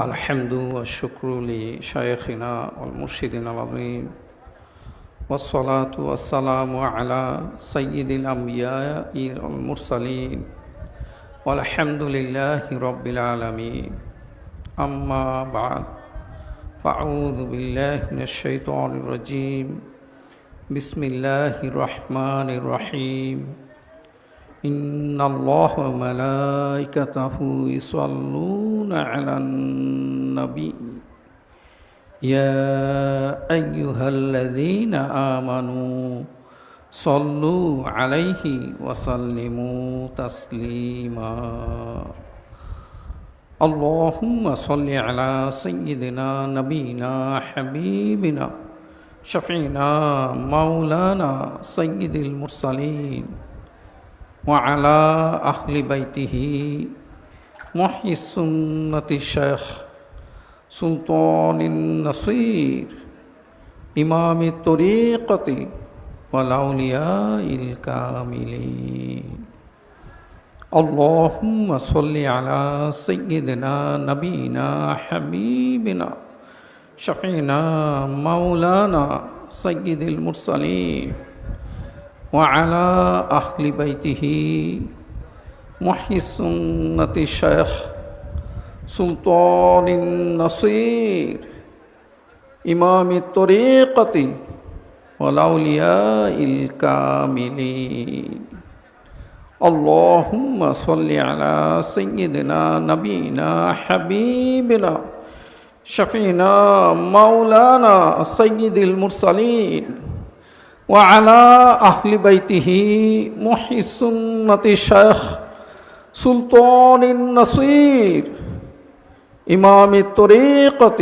الحمد والشكر لشيخنا والمرشدنا العظيم والصلاة والسلام على سيد الأنبياء والمرسلين والحمد لله رب العالمين أما بعد فأعوذ بالله من الشيطان الرجيم بسم الله الرحمن الرحيم إن الله وملائكته يصلون على النبي يا أيها الذين آمنوا صلوا عليه وسلموا تسليما اللهم صل على سيدنا نبينا حبيبنا شفيعنا مولانا سيد المرسلين وعلى أهل بيته محيي السنة الشيخ سلطان النصير إمام الطريقة والأولياء الكاملين اللهم صل على سيدنا نبينا حبيبنا شفيعنا مولانا سيد المرسلين وعلى أهل بيته محيي السنة الشيخ سلطان النصير إمام الطريقة والأولياء الكاملين اللهم صل على سيدنا نبينا حبيبنا شفيعنا مولانا سيد المرسلين وعلى أهل بيته محيي السنة الشيخ سلطان النصير إمام الطريقة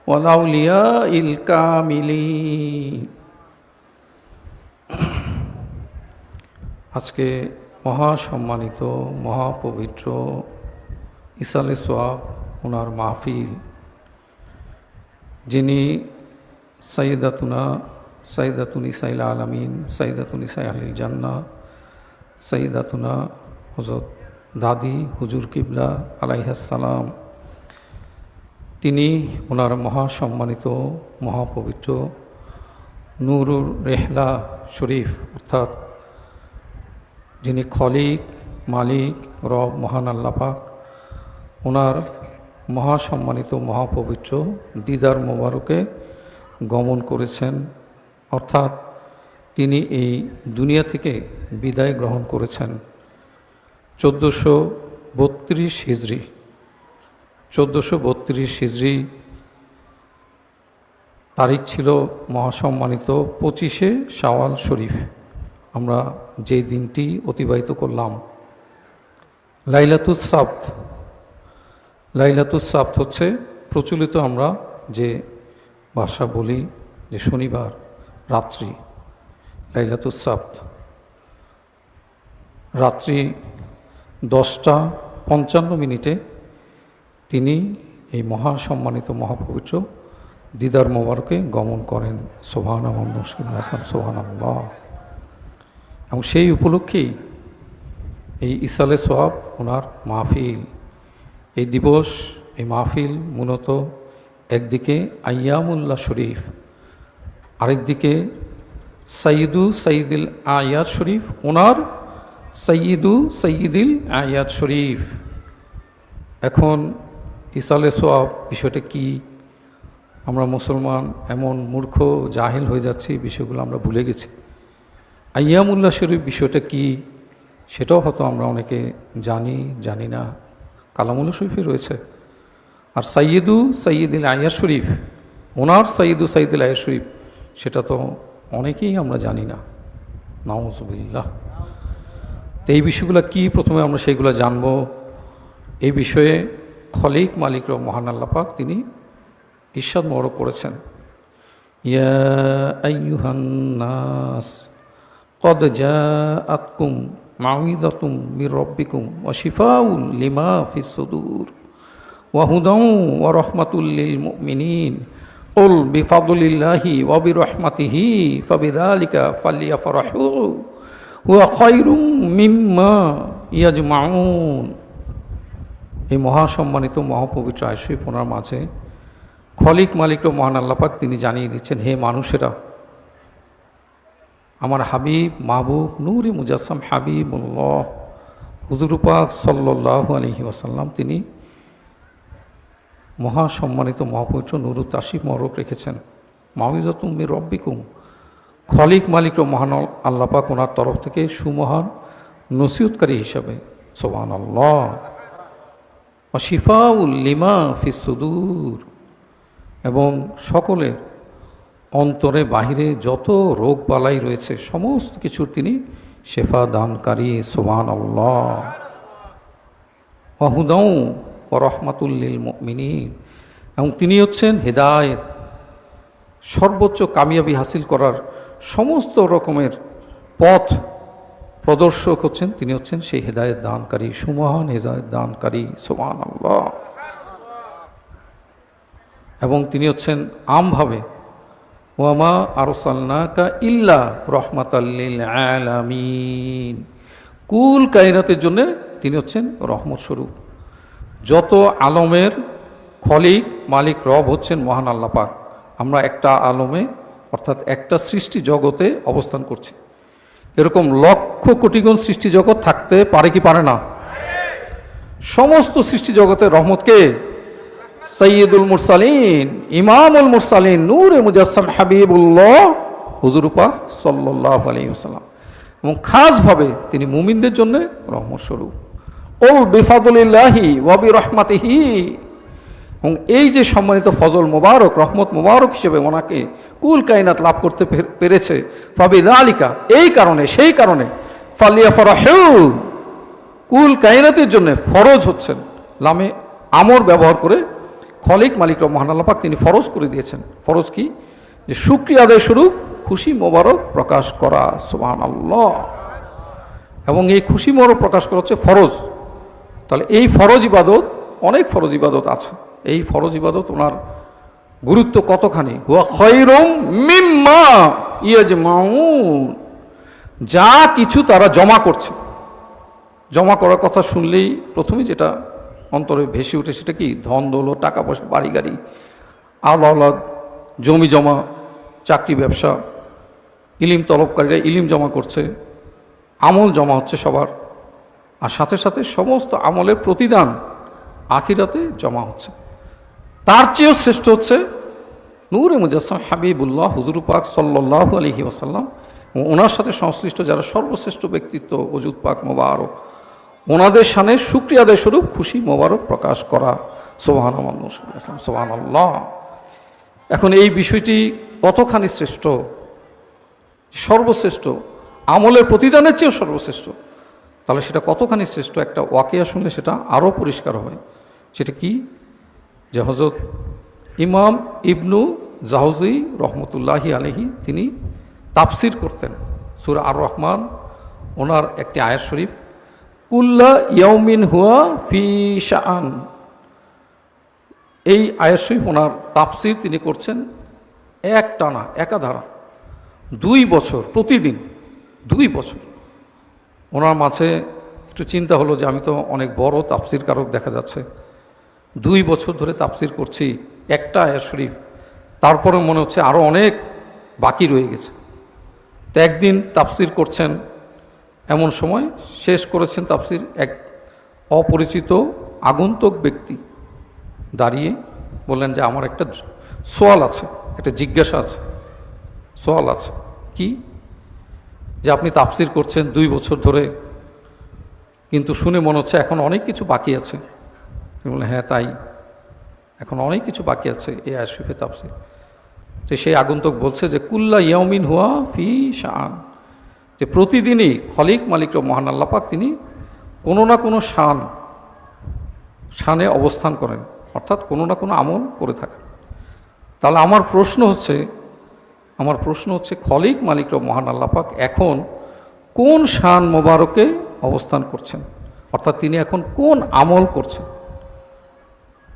والأولياء الكاملين আজকে মহাসম্মানিত মহাপবিত্র ইসালে সোয়াব ওনার মাহফিল, যিনি সাইদাতুন ইসাইল আলামিন সাইদাতুন ইসাই আহলিল জান্নাহ সাইদাতুনা হযরত দাদি হুজুর কিবলা আলাইহিস সালাম, তিনি ওনার মহাসম্মানিত মহাপবিত্র নূরুর রেহলা শরীফ, অর্থাৎ যিনি খলিক মালিক রব মহান আল্লাহ পাক, ওনার মহাসম্মানিত মহাপবিত্র দিদার মোবারকে গমন করেছেন, অর্থাৎ তিনি এই দুনিয়া থেকে বিদায় গ্রহণ করেছেন 1432 হিজরি। 1432 হিজরি তারিখ ছিল মহাসম্মানিত 25শে শাওয়াল শরীফ। আমরা যে দিনটি অতিবাহিত করলাম লাইলাতুস সাবত। লাইলাতুস সাবত হচ্ছে প্রচলিত আমরা যে ভাষা বলি যে শনিবার রাত্রি, লাইলাতুস সাবত রাত্রি 10:55 তিনি এই মহাসম্মানিত মহাপবিত্র দিদার মোবারকে গমন করেন। সুবহানাল্লাহ সুবহানাল্লাহ। এবং সেই উপলক্ষেই এই ইসালে সোয়াব ওনার মাহফিল, এই দিবস, এই মাহফিল মূলত একদিকে আইয়ামুল্লাহ শরীফ, আরেকদিকে সাইয়িদুল আয়াত শরীফ, ওনার সাইয়িদুল আয়াত শরীফ। এখন ইসালে সোয়াব বিষয়টা কি? আমরা মুসলমান এমন মূর্খ জাহিল হয়ে যাচ্ছি, বিষয়গুলো আমরা ভুলে গেছি। আইয়ামুল্লাহ শরীফ বিষয়টা কি সেটাও হয়তো আমরা অনেকে জানি না। কালামুল্লাহ শরীফে রয়েছে। আর সাইয়িদুল আয়াত শরীফ, ওনার সাইয়িদুল আয়াত শরীফ, সেটা তো অনেকেই আমরা জানি না। নাউজুবিল্লাহ। তো এই বিষয়গুলো কি, প্রথমে আমরা সেইগুলো জানব। এই বিষয়ে খলিক মালিক রব মহান আল্লাহ পাক তিনি ইরশাদ মোবারক করেছেন, ইয়া আইয়ুহান নাস কদ জাআতকুম মাউইযাতুম মির রাব্বিকুম ওয়া শিফাউল লিমা ফিস সুদূর ওয়া হুদাউ ওয়া রাহমাতুল লিল মুমিনিন কুল বিফাদলিল্লাহি ওয়া বিরহমাতিহি ফাবিযালিকা ফালইফরাহু হুয়া খায়রুম মিম্মা ইয়াজমাউন। এই মহাসম্মানিত মহাপবিত্র আয়াত শরীফ ওনার মাঝে খলিক মালিক ও মহান আল্লাহ পাক তিনি জানিয়ে দিচ্ছেন, হে মানুষেরা, আমার হাবিব মাহবুব নূরে মুজাসসাম হাবিবুল্লাহ হুজুর পাক সাল্লাল্লাহু আলাইহি ওয়াসাল্লাম তিনি মহাসম্মানিত মহাপবিত্র নুরুত তাশরিফ মোবারক রেখেছেন। মাউইজাতুম মির রব্বিকুম, খলিক মালিক ও মহান আল্লাহ পাক ওনার তরফ থেকে সুমহান নসিহতকারী হিসাবে, সুবহানাল্লাহ, ওয়া শিফাউল লিমা ফিস সুদূর, এবং সকলের অন্তরে বাহিরে যত রোগ বালাই রয়েছে সমস্ত কিছুর তিনি শেফা দানকারী, সুবহানাল্লাহ, ওয়া হুদাউ ওয়া রাহমাতুল লিল মুমিনিন, এবং তিনি হচ্ছেন হেদায়েত, সর্বোচ্চ কামিয়াবি হাসিল করার সমস্ত রকমের পথ প্রদর্শক হচ্ছেন, তিনি হচ্ছেন সেই হেদায়েত দানকারী, সুমহান হেদায়েত দানকারী, সুবহানাল্লাহ। এবং তিনি হচ্ছেন আমভাবে ওয়ামা আরসালনাকা ইল্লা রাহমাতাল লিল আলামিন, কুল কায়নাতের জন্য তিনি হচ্ছেন রহমত স্বরূপ। যত আলমের খলিক মালিক রব হচ্ছেন মহান আল্লাহ পাক। আমরা একটা আলমে অর্থাৎ একটা সৃষ্টি জগতে অবস্থান করছি। এরকম লক্ষ কোটিগুণ সৃষ্টি জগৎ থাকতে পারে কি পারে না? সমস্ত সৃষ্টি জগতের রহমতকে সৈয়দুল মুরসালিন, ইমামুল মুরসালিন, নূরে মুজাসসাম হাবিবুল্লাহ হুজুর পাক সাল্লাল্লাহু আলাইহি ওয়াসাল্লাম, এবং খাসভাবে তিনি মুমিনদের জন্য রহমত স্বরূপ। কুল বিফাদলিল্লাহি ওয়া বিরহমাতিহি, এবং এই যে সম্মানিত ফজল মোবারক, রহমত মোবারক হিসেবে ওনাকে কুল কায়নাত লাভ করতে পেরেছে, ফাবিযালিকা, এই কারণে, সেই কারণে, ফালিয়াফরাহু, কুল কায়নাতের জন্য ফরজ হচ্ছেন, লামে আমর ব্যবহার করে খলিক মালিক মহান আল্লাহ পাক তিনি ফরজ করে দিয়েছেন। ফরজ কি? যে শুকরিয়া আদায় স্বরূপ খুশি মোবারক প্রকাশ করা, সুবহানাল্লাহ। এবং এই খুশি মোবারক প্রকাশ করা হচ্ছে ফরজ। তাহলে এই ফরজ ইবাদত, অনেক ফরজ ইবাদত আছে, এই ফরজ ইবাদত ওনার গুরুত্ব কতখানি। হুয়া খায়রুম মিম্মা ইয়াজমাউন, যা কিছু তারা জমা করছে, জমা করার কথা শুনলেই প্রথমেই যেটা অন্তরে ভেসে উঠে সেটা কি? ধন দৌলত, টাকা পয়সা, বাড়ি গাড়ি, আওলাদ, জমি জমা, চাকরি ব্যবসা, ইলিম তলবকারীরা ইলিম জমা করছে, আমল জমা হচ্ছে সবার, আর সাথে সাথে সমস্ত আমলের প্রতিদান আখিরাতে জমা হচ্ছে। তার চেয়েও শ্রেষ্ঠ হচ্ছে নূরে মুজাসসাম হাবিবুল্লাহ হুজুর পাক সাল্লাল্লাহু আলাইহি ওয়াসাল্লাম, ওনার সাথে সংশ্লিষ্ট যারা সর্বশ্রেষ্ঠ ব্যক্তিত্ব ওজুদ পাক মোবারক, ওনাদের শানে শুকরিয়া আদায় স্বরূপ খুশি মোবারক প্রকাশ করা, সুবহানাল্লাহ, সুবহানাল্লাহ। এখন এই বিষয়টি কতখানি শ্রেষ্ঠ, সর্বশ্রেষ্ঠ, আমলের প্রতিদানের চেয়েও সর্বশ্রেষ্ঠ, তাহলে সেটা কতখানি শ্রেষ্ঠ একটা ওয়াকিয়া শুনলে সেটা আরও পরিষ্কার হবে। সেটা কি? যে হযরত ইমাম ইবনু জাওজি রহমতুল্লাহি আলাইহি তিনি তাফসির করতেন সূরা আর রহমান, ওনার একটি আয়াত শরীফ, কুল্লা ইয়াউমিন হুয়া ফি শাআন, এই আয়াত শরীফ ওনার তাফসির তিনি করছেন এক টানা, একাধারা 2 বছর, প্রতিদিন 2 বছর। ওনার মাঝে একটু চিন্তা হলো যে আমি তো অনেক বড় তাফসির কারক দেখা যাচ্ছে, 2 বছর ধরে তাফসির করছি একটা আয়াত শরীফ, তারপরে মনে হচ্ছে আরও অনেক বাকি রয়ে গেছে। তো একদিন তাফসির করছেন, এমন সময় শেষ করেছেন তাফসির, এক অপরিচিত আগন্তুক ব্যক্তি দাঁড়িয়ে বললেন যে আমার একটা সওয়াল আছে, একটা জিজ্ঞাসা আছে, সওয়াল আছে। কি? যে আপনি তাফসির করছেন 2 বছর ধরে, কিন্তু শুনে মনে হচ্ছে এখন অনেক কিছু বাকি আছে। তিনি বললেন হ্যাঁ তাই, এখন অনেক কিছু বাকি আছে এই আয়াত শরীফে তাফসির। তো সেই আগন্তুক বলছে যে কুল্লা ইয়াউমিন হুয়া ফি শাআন, যে প্রতিদিনই খলিক মালিক মহান আল্লাহ পাক তিনি কোনো না কোনো শানে অবস্থান করেন, অর্থাৎ কোনো না কোনো আমল করে থাকেন। তাহলে আমার প্রশ্ন হচ্ছে খলিক মালিক মহান আল্লাহ পাক এখন কোন শান মোবারকে অবস্থান করছেন, অর্থাৎ তিনি এখন কোন আমল করছেন?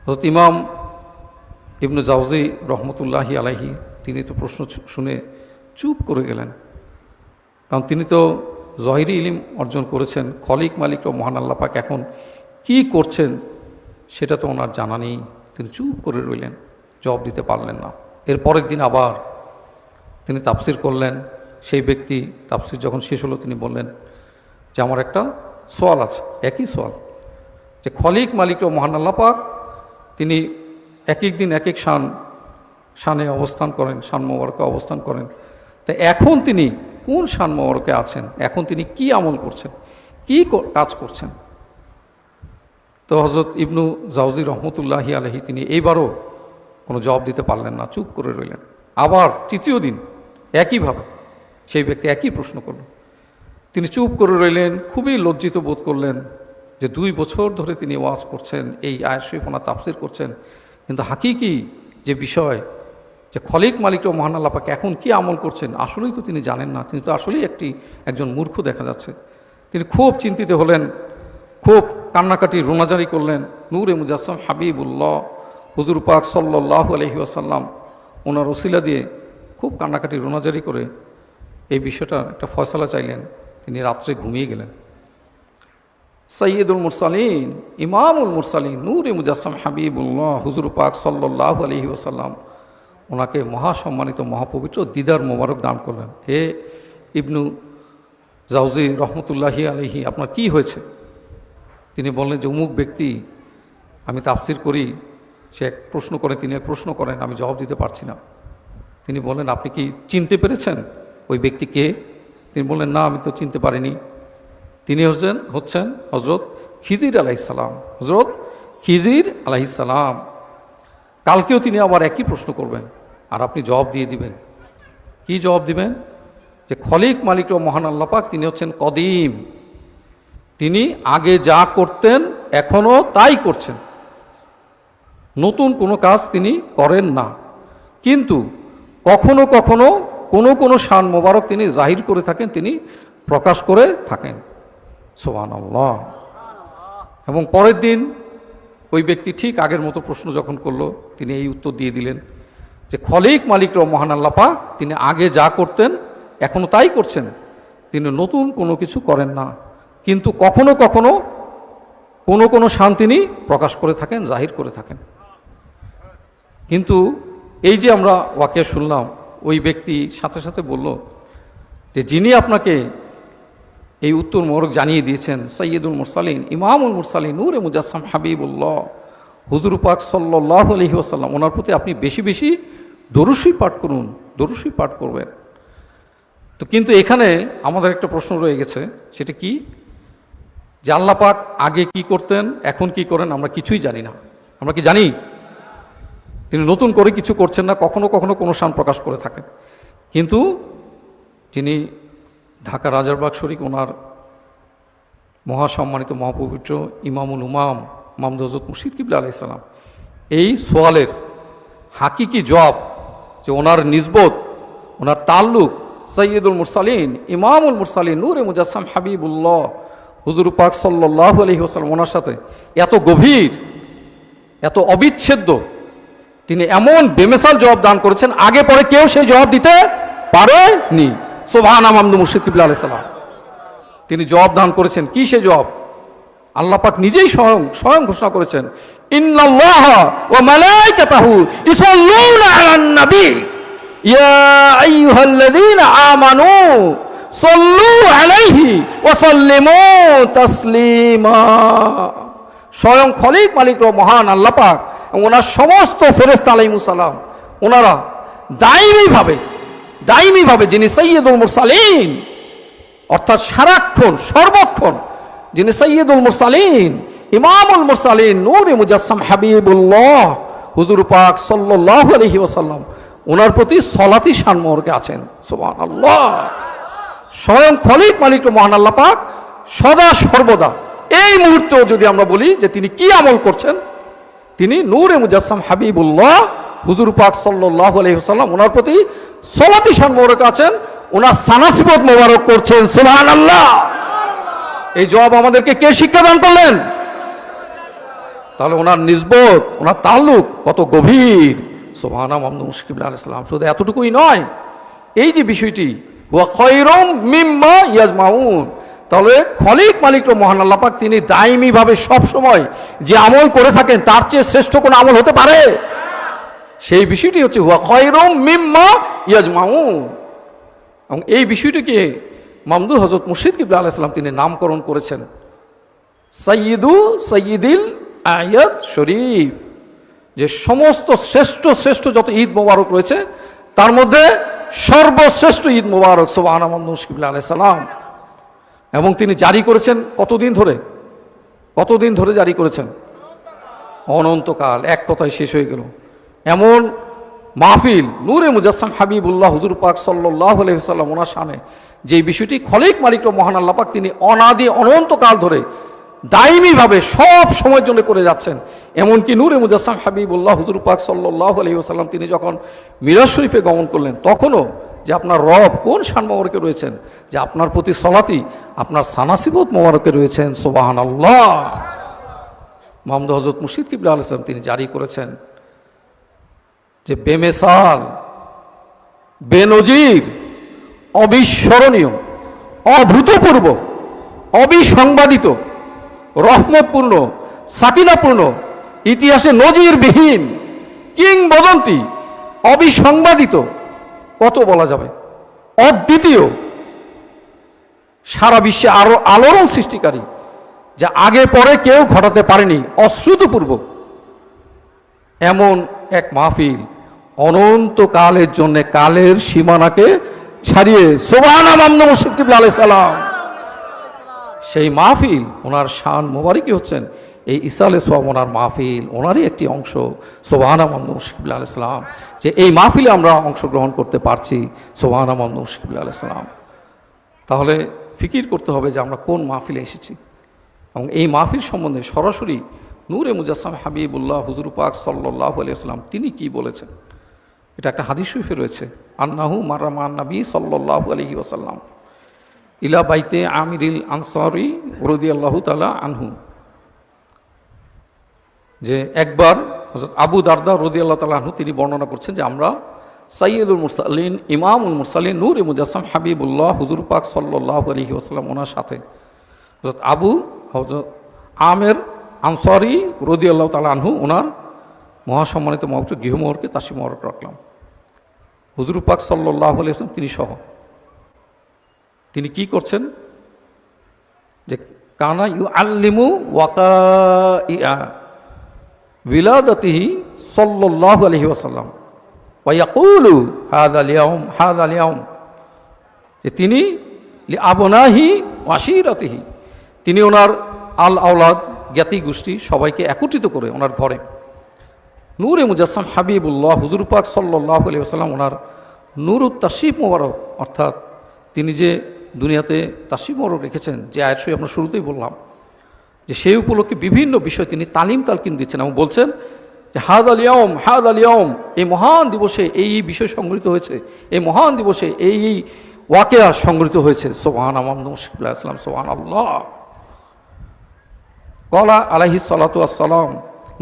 হযরত ইমাম ইবনু জাওজি রহমতুল্লাহি আলাইহি তিনি তো প্রশ্ন শুনে চুপ করে গেলেন, কারণ তিনি তো জহিরি ইলম অর্জন করেছেন। খলিক মালিক মহান আল্লাহ পাক এখন কি করছেন সেটা তো ওনার জানা নেই। তিনি চুপ করে রইলেন, জবাব দিতে পারলেন না। এর পরের দিন আবার তিনি তাফসির করলেন। সেই ব্যক্তি তাফসির যখন শেষ হলো তিনি বললেন যে আমার একটা সোয়াল আছে, একই সোয়াল, যে খলিক মালিক ও মহান আল্লাহ পাক তিনি এক এক দিন এক এক শানে অবস্থান করেন, শান মোবারকে অবস্থান করেন। তা এখন তিনি কোন শান মোবারকে আছেন, এখন তিনি কি আমল করছেন, কি কাজ করছেন? তো হযরত ইবনু জাওজি রহমতুল্লাহি আলাইহি তিনি এইবারও কোনো জবাব দিতে পারলেন না, চুপ করে রইলেন। আবার তৃতীয় দিন একইভাবে সেই ব্যক্তি একই প্রশ্ন করল, তিনি চুপ করে রইলেন, খুবই লজ্জিত বোধ করলেন যে 2 বছর ধরে তিনি ওয়াজ করছেন, এই আয়াত শরীফ ওনার তাফসির করছেন, কিন্তু হাকিকি যে বিষয় যে খলিক মালিক ও মহান আল্লাহ পাক এখন কি আমল করছেন আসলেই তো তিনি জানেন না। তিনি তো আসলেই একজন মূর্খ দেখা যাচ্ছে। তিনি খুব চিন্তিত হলেন, খুব কান্নাকাটি রোনাজারি করলেন। নূরে মুজাসসাম হাবিবুল্লাহ হুজুর পাক সাল্লাল্লাহু আলাইহি ওয়াসাল্লাম ওনার ওসিলা দিয়ে খুব কান্নাকাটি রোনাজারি করে এই বিষয়টা একটা ফয়সালা চাইলেন। তিনি রাত্রে ঘুমিয়ে গেলেন। সৈয়দুল মুরসালিন ইমামুল মুরসালিন নূরে মুজাসসাম হাবিবুল্লাহ হুজুর পাক সাল্লাল্লাহু আলাইহি ওয়াসাল্লাম ওনাকে মহাসম্মানিত মহাপবিত্র দিদার মোবারক দান করলেন। হে ইবনু জাওজি রহমতুল্লাহি আলাইহি, আপনার কি হয়েছে? তিনি বললেন যে অমুক ব্যক্তি, আমি তাফসির করি, সে এক প্রশ্ন করে, তিনি এক প্রশ্ন করেন, আমি জবাব দিতে পারছি না। তিনি বললেন আপনি কি চিনতে পেরেছেন ওই ব্যক্তি কে? তিনি বললেন না, আমি তো চিনতে পারিনি। তিনি হচ্ছেন হজরত খিজির আলাইহিসসালাম। হজরত খিজির আলাইহিসসালাম। কালকেও তিনি আবার একই প্রশ্ন করবেন আর আপনি জবাব দিয়ে দিবেন। কি জবাব দিবেন? যে খলিক মালিক ও মহান আল্লাহ পাক তিনি হচ্ছেন কদিম, তিনি আগে যা করতেন এখনও তাই করছেন, নতুন কোনো কাজ তিনি করেন না। কিন্তু কখনো কখনো কোনো শান মোবারক তিনি জাহির করে থাকেন, তিনি প্রকাশ করে থাকেন। সুবহানাল্লাহ। এবং পরের দিন ওই ব্যক্তি ঠিক আগের মতো প্রশ্ন যখন করলো, তিনি এই উত্তর দিয়ে দিলেন যে খলিক মালিক ও মহান আল্লাহ পাক তিনি আগে যা করতেন এখনও তাই করছেন, তিনি নতুন কোনো কিছু করেন না। কিন্তু কখনো কখনো কোনো শান তিনি প্রকাশ করে থাকেন, জাহির করে থাকেন। কিন্তু এই যে আমরা ওয়াকিয়া শুনলাম, ওই ব্যক্তি সাথে সাথে বলল যে যিনি আপনাকে এই উত্তর মোবারক জানিয়ে দিয়েছেন, সৈয়দুল মুরসালিন ইমামুল মুরসালিন নূরে মুজাসসাম হাবিবুল্লাহ হুজুর পাক সাল্লাল্লাহু আলাইহি ওয়াসাল্লাম, ওনার প্রতি আপনি বেশি বেশি দরুদ শরীফ পাঠ করুন, দরুদ শরীফ পাঠ করবেন। তো কিন্তু এখানে আমাদের একটা প্রশ্ন রয়ে গেছে, সেটা কি? যে আল্লাহ পাক আগে কি করতেন, এখন কি করেন আমরা কিছুই জানি না। আমরা কি জানি? তিনি নতুন করে কিছু করছেন না, কখনো কখনো কোনো শান প্রকাশ করে থাকেন। কিন্তু তিনি ঢাকা রাজারবাগ শরীফ ওনার মহাসম্মানিত মহাপবিত্র ইমামুল উমাম মামদুদ হযরত মুর্শিদ কিবলা আলাইহিস সালাম এই সোয়ালের হাকিকি জবাব, যে ওনার নিসবত, ওনার তাল্লুক সৈয়দুল মুরসালিন ইমামুল মুরসালিন নূরে মুজাসসাম হাবিবুল্লাহ হুজুর পাক সাল্লাল্লাহু আলাইহি ওয়াসাল্লাম ওনার সাথে এত গভীর, এত অবিচ্ছেদ্য, তিনি এমন বেমেসাল জবাব দান করেছেন, আগে পরে কেউ সেই জবাব দিতে পারেনি। সুবহানা মামদুদ মুর্শিদ কিবলা আলাইহিস সালাম তিনি জবাব দান করেছেন। কি সে জবাব? আল্লাহ পাক নিজেই স্বয়ং ঘোষণা করেছেন, ইন্নাল্লাহা ওয়া মালাইকাতাহু ইউসাল্লুনা আলান নবী ইয়া আইয়ুহাল্লাযীনা আমানু সাল্লু আলাইহি ওয়া সাল্লিমু তাসলিমা। স্বয়ং খলিক মালিক ও মহান আল্লাহ পাক এবং ওনার সমস্ত ফেরেশতা আলাইহিমুস সালাম ওনারা দাইমিভাবে যিনি সৈয়দুল মুরসালিন, অর্থাৎ সারাক্ষণ সর্বক্ষণ যিনি সৈয়দুল মুরসালিন ইমামুল মুরসালিন নূরে মুজাসসাম হাবিবুল্লাহ হুজুর পাক সাল্লাল্লাহু আলাইহি ওয়াসাল্লাম ওনার প্রতি সলাতি শান মোবারকে আছেন। সুবহানাল্লাহ। স্বয়ং খলিক মালিক মহান আল্লাহ পাক সদা সর্বদা এই মুহূর্তেও যদি আমরা বলি যে তিনি কি আমল করছেন, তিনি নূরে মুজাসসাম হাবিবুল্লাহ হুজুর পাক সাল্লাল্লাহু আলাইহি ওয়াসাল্লাম ওনার প্রতি সলাতি শান মোবারক আছেন, ওনার সানাসিবত মোবারক করছেন। সুবহানাল্লাহ। এই জবাব আমাদেরকে কে শিক্ষা দান করলেন? তাহলে ওনার নিসবত, ওনার তাল্লুক কত গভীর। সুবহানা মামদুদ মুর্শিদ কিবলা আলাইহিস সালাম। শুধু এতটুকুই নয়, এই যে বিষয়টি ওয়া খায়রুম মিম্মা ইয়াজমাউন, তাহলে খলিক মালিক মহান আল্লাহ পাক তিনি দায়মিভাবে সব সময় যে আমল করে থাকেন তার চেয়ে শ্রেষ্ঠ কোন আমল হতে পারে? সেই বিষয়টি হচ্ছে হুয়া খায়রুম মিম্মা ইয়াজমাউন। এবং এই বিষয়টিকে মামদু হযরত মুর্শিদ কিবলা আলাইহিস সালাম তিনি নামকরণ করেছেন সাইয়্যিদিল আয়াত শরীফ, যে সমস্ত শ্রেষ্ঠ শ্রেষ্ঠ যত ঈদ মোবারক রয়েছে তার মধ্যে সর্বশ্রেষ্ঠ ঈদ মোবারক সুবহানাল্লাহ মামদু কিবলা আলাইহিস সালাম। এবং তিনি জারি করেছেন কতদিন ধরে জারি করেছেন? অনন্তকাল। এক কথায় শেষ হয়ে গেল। এমন মাহফিল নূরে মুজাসসাম হাবিবুল্লাহ হুজুর পাক সাল্লাল্লাহু আলাইহি ওয়াসাল্লাম ওনার শানে যে বিষয়টি খলিক মালিক মহান আল্লাহ পাক তিনি অনাদি অনন্তকাল ধরে দায়মিভাবে সব সময়ের জন্য করে যাচ্ছেন। এমনকি নূরে মুজাসসাম হাবিবুল্লাহ হুজুর পাক সাল্লাল্লাহু আলাইহি ওয়াসাল্লাম তিনি যখন মিরাজ শরীফে গমন করলেন তখনও যে আপনার রব কোন শান মোবারকে রয়েছেন, যে আপনার প্রতি সলাতি আপনার সানাসিবত মোবারকে রয়েছেন। সুবহানাল্লাহ। মামদু হযরত মুর্শিদ কিবলা আলাইহিস সালাম তিনি জারি করেছেন যে বেমেসাল, বেনজির, অবিস্মরণীয়, অভূতপূর্ব, অবিসংবাদিত, রহমতপূর্ণ, সাকিনাপূর্ণ, ইতিহাসে নজিরবিহীন, কিংবদন্তি, অবিসংবাদিত, কত বলা যাবে, অদ্বিতীয়, সারা বিশ্বে আরো আলোড়ন সৃষ্টিকারী, যা আগে পরে কেউ ঘটাতে পারেনি, অশ্রুতপূর্ব এমন এক মাহফিল অনন্তকালের জন্য কালের সীমানাকে ছাড়িয়ে সুবহানাল্লাহ মামদু মুর্শিদ কিবলা আলাইহিস সালাম সেই মাহফিল ওনার শান মোবারকই হচ্ছেন এই ইসালে সোয়াব ওনার মাহফিল, ওনারই একটি অংশ। সুবহানাল্লাহ মামদু মুর্শিদ কিবলা আলাইহিস সালাম যে এই মাহফিলে আমরা অংশগ্রহণ করতে পারছি, সুবহানাল্লাহ মামদু মুর্শিদ কিবলা আলাইহিস সালাম। তাহলে ফিকির করতে হবে যে আমরা কোন মাহফিলে এসেছি এবং এই মাহফিল সম্বন্ধে সরাসরি নূরে মুজাসসাম হাবিবুল্লাহ হুজুর পাক সাল্লাল্লাহু আলাইহি ওয়াসাল্লাম তিনি কি বলেছেন। এটা একটা হাদিস শরীফে রয়েছে, আন্নাহু মাররামা নবী সাল্লাল্লাহু আলাইহি ওয়াসাল্লাম ইলা বাইতে আমিরিল আনসারি রাদিয়াল্লাহু তাআলা আনহু, যে একবার হযরত আবু দারদা রাদিয়াল্লাহু তাআলা আনহু তিনি বর্ণনা করছেন যে আমরা সাইয়্যিদুল মুরসালিন ইমামুল মুরসালিন নূরে মুজাসসাম হাবিবুল্লাহ হুজুর পাক সাল্লাল্লাহু আলাইহি ওয়াসাল্লাম ওনার সাথে হযরত হযরত আমের আনসারি রাদিয়াল্লাহু তাআলা আনহু ওনার মহাসম্মানিত মহব্বত গৃহমোহরকে তাসি মোবারক রাখলাম। হুজুর পাক সাল্লাল্লাহু আলাইহি ওয়াসাল্লাম তিনি সহ তিনি কি করছেন যে কানা ইউআল্লিমু ওয়াকাইআ বিলাদাতিহি সাল্লাল্লাহু আলাইহি ওয়াসাল্লাম ওয়া ইয়াকুলু হাযাল ইয়াউম, যে তিনি লিআবনাহি ওয়া আশীরাতিহি তিনি ওনার আল আওলাদ জ্ঞাতি গোষ্ঠী সবাইকে একত্রিত করে ওনার ঘরে নূরে মুজাসসাম হাবিবুল্লাহ হুজুর পাক সাল্লাল্লাহু আলাইহি ওয়াসাল্লাম ওনার নূরুত তাশরিফ মোবারক, অর্থাৎ তিনি যে দুনিয়াতে তাশরিফ মোবারক রেখেছেন, যে আয়াত শরীফ আমরা শুরুতেই বললাম, যে সেই উপলক্ষে বিভিন্ন বিষয় তিনি তালিম তালকিন দিচ্ছেন এবং বলছেন যে হাযাল ইয়াউম এই মহান দিবসে এই বিষয় সংগৃহীত হয়েছে, এই মহান দিবসে এই ওয়াকিয়া সংগৃহীত হয়েছে। সুবহানাল্লাহ মামদু মুর্শিদ কিবলা আলাইহিস সালাম সুবহানাল্লাহ। কলা আলাইহিস সালাতু ওয়াস সালাম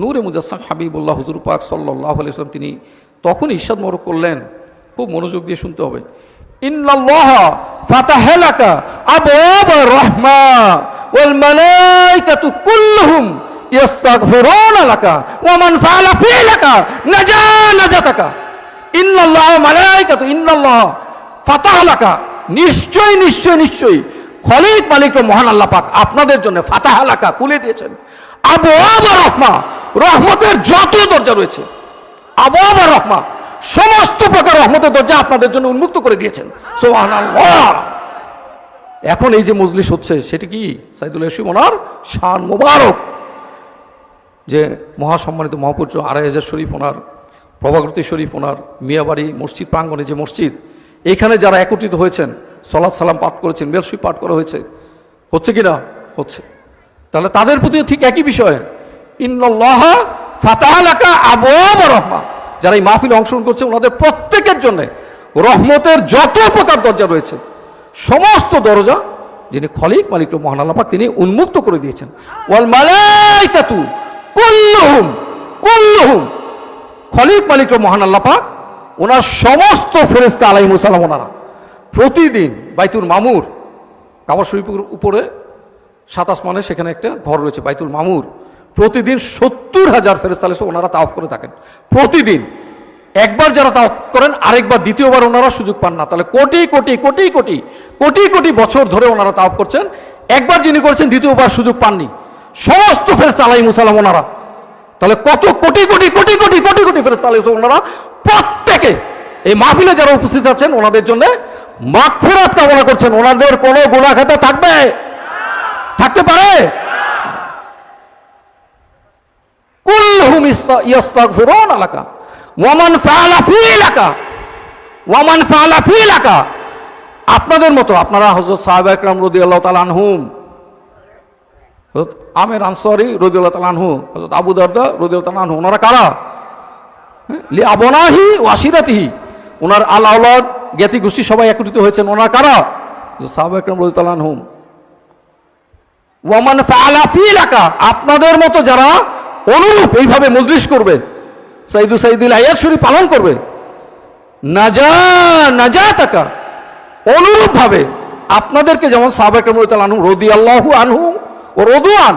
নূরে মুজাসসাম হাবিবুল্লাহ হুজুর পাক সাল্লাল্লাহু আলাইহি ওয়াসাল্লাম তিনি তখন ইরশাদ মোবারক করলেন, খুব মনোযোগ দিয়ে শুনতে হবে, ইন্নাল্লাহা ফাতাহা লাকা আবওয়াবার রাহমা ওয়াল মালাইকাতু কুল্লুহুম ইস্তাগফিরুনা লাকা ওয়া মান ফাআলা ফিলাকা নাজাতাকা। ইন্নাল্লাহ ফাতাহা লাকা, নিশ্চয়ই খলিক মালিক মহান আল্লাহ পাক আপনাদের জন্য ফাতাহা লাকা খুলে দিয়েছেন আবওয়াবার রাহমা, রহমতের যত দরজা রয়েছে, আবওয়াবার রাহমা সমস্ত প্রকার রহমতের দরজা আপনাদের জন্য উন্মুক্ত করে দিয়েছেন। সুবহানাল্লাহ। এখন এই যে মজলিস হচ্ছে সেটি কি সাইদুল ইসলাম ওনার শান মোবারক, যে মহাসম্মানিত মহাপুত্র ২৫০০ শরীফ ওনার, প্রভাকৃতি শরীফ ওনার, মিয়াবাড়ি মসজিদ প্রাঙ্গণে যে মসজিদ, এইখানে যারা একত্রিত হয়েছেন সালাত সালাম পাঠ করেছেন, মিলাদ শরীফ পাঠ করা হয়েছে, হচ্ছে কি না? হচ্ছে। তাহলে তাদের প্রতি ঠিক একই বিষয়, ইন্নাল্লাহা ফাতাহা লাকা আবওয়াবার রাহমা, যারা এই মাহফিলে অংশগ্রহণ করছে ওনাদের প্রত্যেকের জন্য রহমতের যত প্রকার দরজা রয়েছে সমস্ত দরজা যিনি খলিক মালিক মহান আল্লাহ পাক তিনি উন্মুক্ত করে দিয়েছেন। ওয়াল মালাইকাতু কুল্লুহুম খলিক মালিক মহান আল্লাহ পাক ওনার সমস্ত ফেরেশতা আলাইহিমুস সালাম ওনারা প্রতিদিন বাইতুল মামুর কাবা শরীফের উপরে 7 আসমানে সেখানে একটা ঘর রয়েছে বাইতুল মামুর। প্রতিদিন 70,000 ফেরেশতা এসে ওনারা তাওয়াফ করে থাকেন প্রতিদিন। একবার যারা তাওয়াফ করেন আরেকবার দ্বিতীয়বার ওনারা সুযোগ পান না। তাহলে কোটি কোটি কোটি কোটি কোটি কোটি বছর ধরে ওনারা তাওয়াফ করছেন, একবার যিনি করেছেন দ্বিতীয়বার সুযোগ পাননি সমস্ত ফেরেশতা আলাইহিস সালাম ওনারা। তাহলে কত কোটি কোটি কোটি কোটি কোটি কোটি ফেরেশতা আলাইহিস সালাম ওনারা প্রত্যেকে এই মাহফিলে যারা উপস্থিত আছেন ওনাদের জন্য মাগফিরাত কামনা করছেন। ওনাদের কোনো গুনাহ খাতা থাকতে পারে? কুল্লুহুম ইস্তাগফিরুনা লাকা ওয়া মান ফাআলা ফি লাকা আপনাদের মতো আপনারা হযরত সাহাবা একরাম রাদিয়াল্লাহু তাআলা আনহুম, হযরত আমির আনসারী রাদিয়াল্লাহু তাআলা আনহু, হযরত আবু দারদা রাদিয়াল্লাহু তাআলা আনহু, ওনারা কারা? লি আবনাহি ওয়া আশিরাতিহি, ওনার আল আওলাদ জ্ঞাতি গোষ্ঠী সবাই একত্রিত হয়েছেন। ওনারা কারা? সাহাবা একরাম রাদিয়াল্লাহু তাআলা আনহুম। ওয়া মান ফাআলা ফি লাকা আপনাদের মতো যারা অনুরূপ এইভাবে মজলিস করবে, সাইয়্যিদুল আয়াত শরীফ পালন করবে, নাজাতাকা অনুরূপ ভাবে আপনাদেরকে যেমন সাহাবা একরাম রাদিয়াল্লাহু আনহু ও রাদওয়ান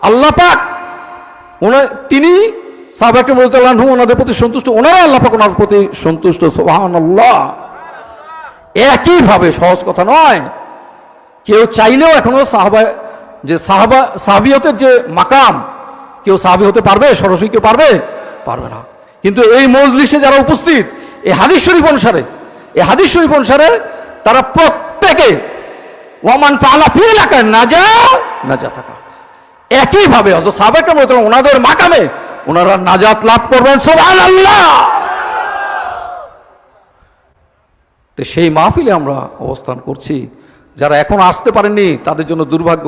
আল্লাহ পাক তিনি সাহাবা একরাম রাদিয়াল্লাহু আনহু ওনাদের প্রতি সন্তুষ্ট, ওনারা আল্লাহ পাক ওনার প্রতি সন্তুষ্ট। সুবহানাল্লাহ। একই ভাবে সহজ কথা নয়। কেউ চাইলেও এখনো সাহাবিয়তের যে মাকাম, কেউ সাহাবী হতে পারবে? সরাসরি কেউ পারবে না। কিন্তু এই মজলিসে যারা উপস্থিত এই হাদিস শরীফ অনুসারে তারা প্রত্যেকে ওয়ামান ফাআলা ফি লাকা নাজাতাকা একই ভাবে হযরত সাহাবা একরাম রাদিয়াল্লাহু ওনাদের মাকামে ওনারা নাজাত লাভ করবেন। সুবহানাল্লাহ। তো সেই মাহফিলে আমরা অবস্থান করছি। যারা এখন আসতে পারেননি তাদের জন্য দুর্ভাগ্য,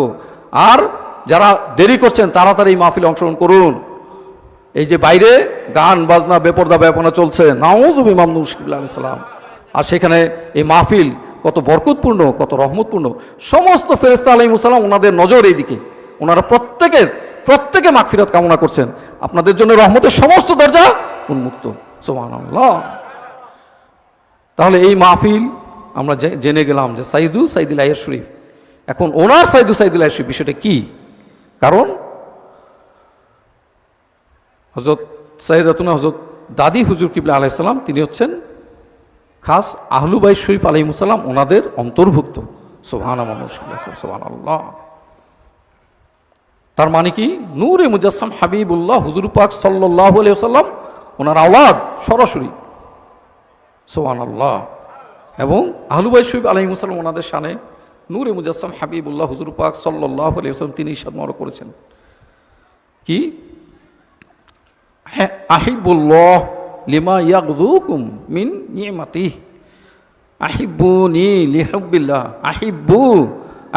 আর যারা দেরি করছেন তাড়াতাড়ি এই মাহফিলে অংশগ্রহণ করুন। এই যে বাইরে গান বাজনা বেপরদা ব্যাপনা চলছে, নাউযুবিল্লাহি ইমাম নূর শিবলি আলাইহিস সালাম, আর সেখানে এই মাহফিল কত বরকতপূর্ণ কত রহমতপূর্ণ। সমস্ত ফেরেশতা আলাইহিস সালাম ওনাদের নজর এইদিকে, ওনারা প্রত্যেকে মাগফিরাত কামনা করছেন। আপনাদের জন্য রহমতের সমস্ত দরজা উন্মুক্ত। সুবহানাল্লাহ। তাহলে এই মাহফিল আমরা জেনে গেলাম যে সাইয়্যিদুল আয়াত শরীফ, এখন ওনার সাইয়্যিদুল আয়াত শরীফ বিষয়টা কি? কারণ হযরত সাইয়্যিদাতুনা হযরত দাদি হুজুর কিবলা আলাইহিস সালাম তিনি হচ্ছেন খাস আহলু বাইত শরীফ আলাইহিস সালাম ওনাদের অন্তর্ভুক্ত। সুবহানাল্লাহ। তার মানে কি? নূরে মুজাসসাম হাবিবুল্লাহ হুজুর পাক সাল্লাল্লাহু আলাইহি ওয়াসাল্লাম ওনার আওলাদ সরাসরি। সুবহানাল্লাহ। এবং আহলু বাইত শরীফ আলাইহিস সালাম ওনাদের শানে নূরে মুজাসসাম হাবিবুল্লাহ হুজুর পাক সাল্লাল্লাহু আলাইহি ওয়াসাল্লাম তিনি ইরশাদ মারা করেছেন কি? আহিবুল্লাহ লিমা ইয়াগদুকুম মিন নি'মাতিহি আহিব্বুনি লিহুব্বিল্লাহ আহিব্বু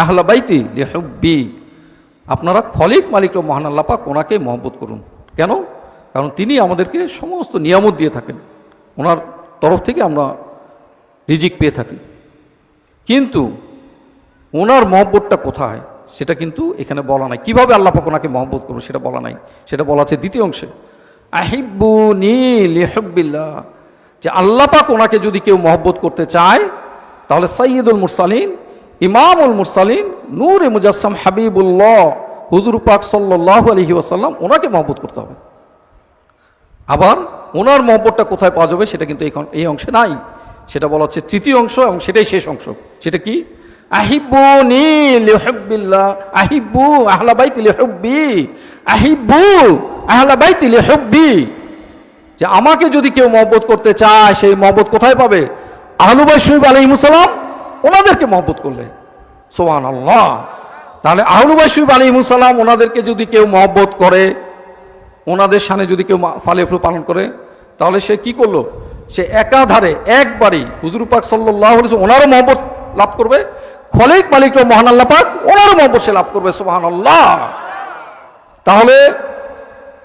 আহলা বাইতি লিহুব্বি। আপনারা খলিক মালিক মহান আল্লাহ পাক ওনাকে মহব্বত করুন। কেন? কারণ তিনি আমাদেরকে সমস্ত নিয়ামত দিয়ে থাকেন, ওনার তরফ থেকে আমরা রিজিক পেয়ে থাকি। কিন্তু ওনার মহব্বতটা কোথায় সেটা কিন্তু এখানে বলা নাই। কিভাবে আল্লাহ পাক ওনাকে মহব্বত করুন সেটা বলা নাই, সেটা বলা আছে দ্বিতীয় অংশে, আহিব্বুনি লিহুব্বিল্লাহ। যে আল্লাহ পাক ওনাকে যদি কেউ মহব্বত করতে চায় তাহলে সাইয়্যিদুল মুরসালিন ইমামুল মুরসালিন নূরে মুজাসসাম হাবিবুল্লাহ হুজুর পাক সাল্লাল্লাহু আলাইহি ওয়াসাল্লাম ওনাকে মহব্বত করতে হবে। আবার ওনার মহব্বতটা কোথায় পাওয়া যাবে সেটা কিন্তু এই অংশে নাই, সেটা বলা হচ্ছে তৃতীয় অংশ এবং সেটাই শেষ অংশ। সেটা কি? আহিব্বুনি লিহুব্বিল্লাহ আহিব্বু আহলা বাইতি লিহুব্বি আহিব্বু আহলা বাইতি লিহুব্বি। যে আমাকে যদি কেউ মহব্বত করতে চায় সেই মহব্বত কোথায় পাবে? আহলু বাইত শরীফ আলাইহিস সালাম ওনাদেরকে মহব্বত করলে। সুবহানাল্লাহ। তাহলে আহলু বাইত শরীফ আলাইহিস সালাম ওনাদেরকে যদি কেউ মহব্বত করে, ওনাদের শানে যদি কেউ ফালিফরু পালন করে, তাহলে সে কি করলো? সে একাধারে একবারই হুজুর পাক সাল্লাল্লাহু আলাইহি ওয়াসাল্লাম ওনারও মহব্বত লাভ করবে, খলিক মালিক মহান আল্লাহ পাক ওনারও মহব্বত সে লাভ করবে। সুবহানাল্লাহ। তাহলে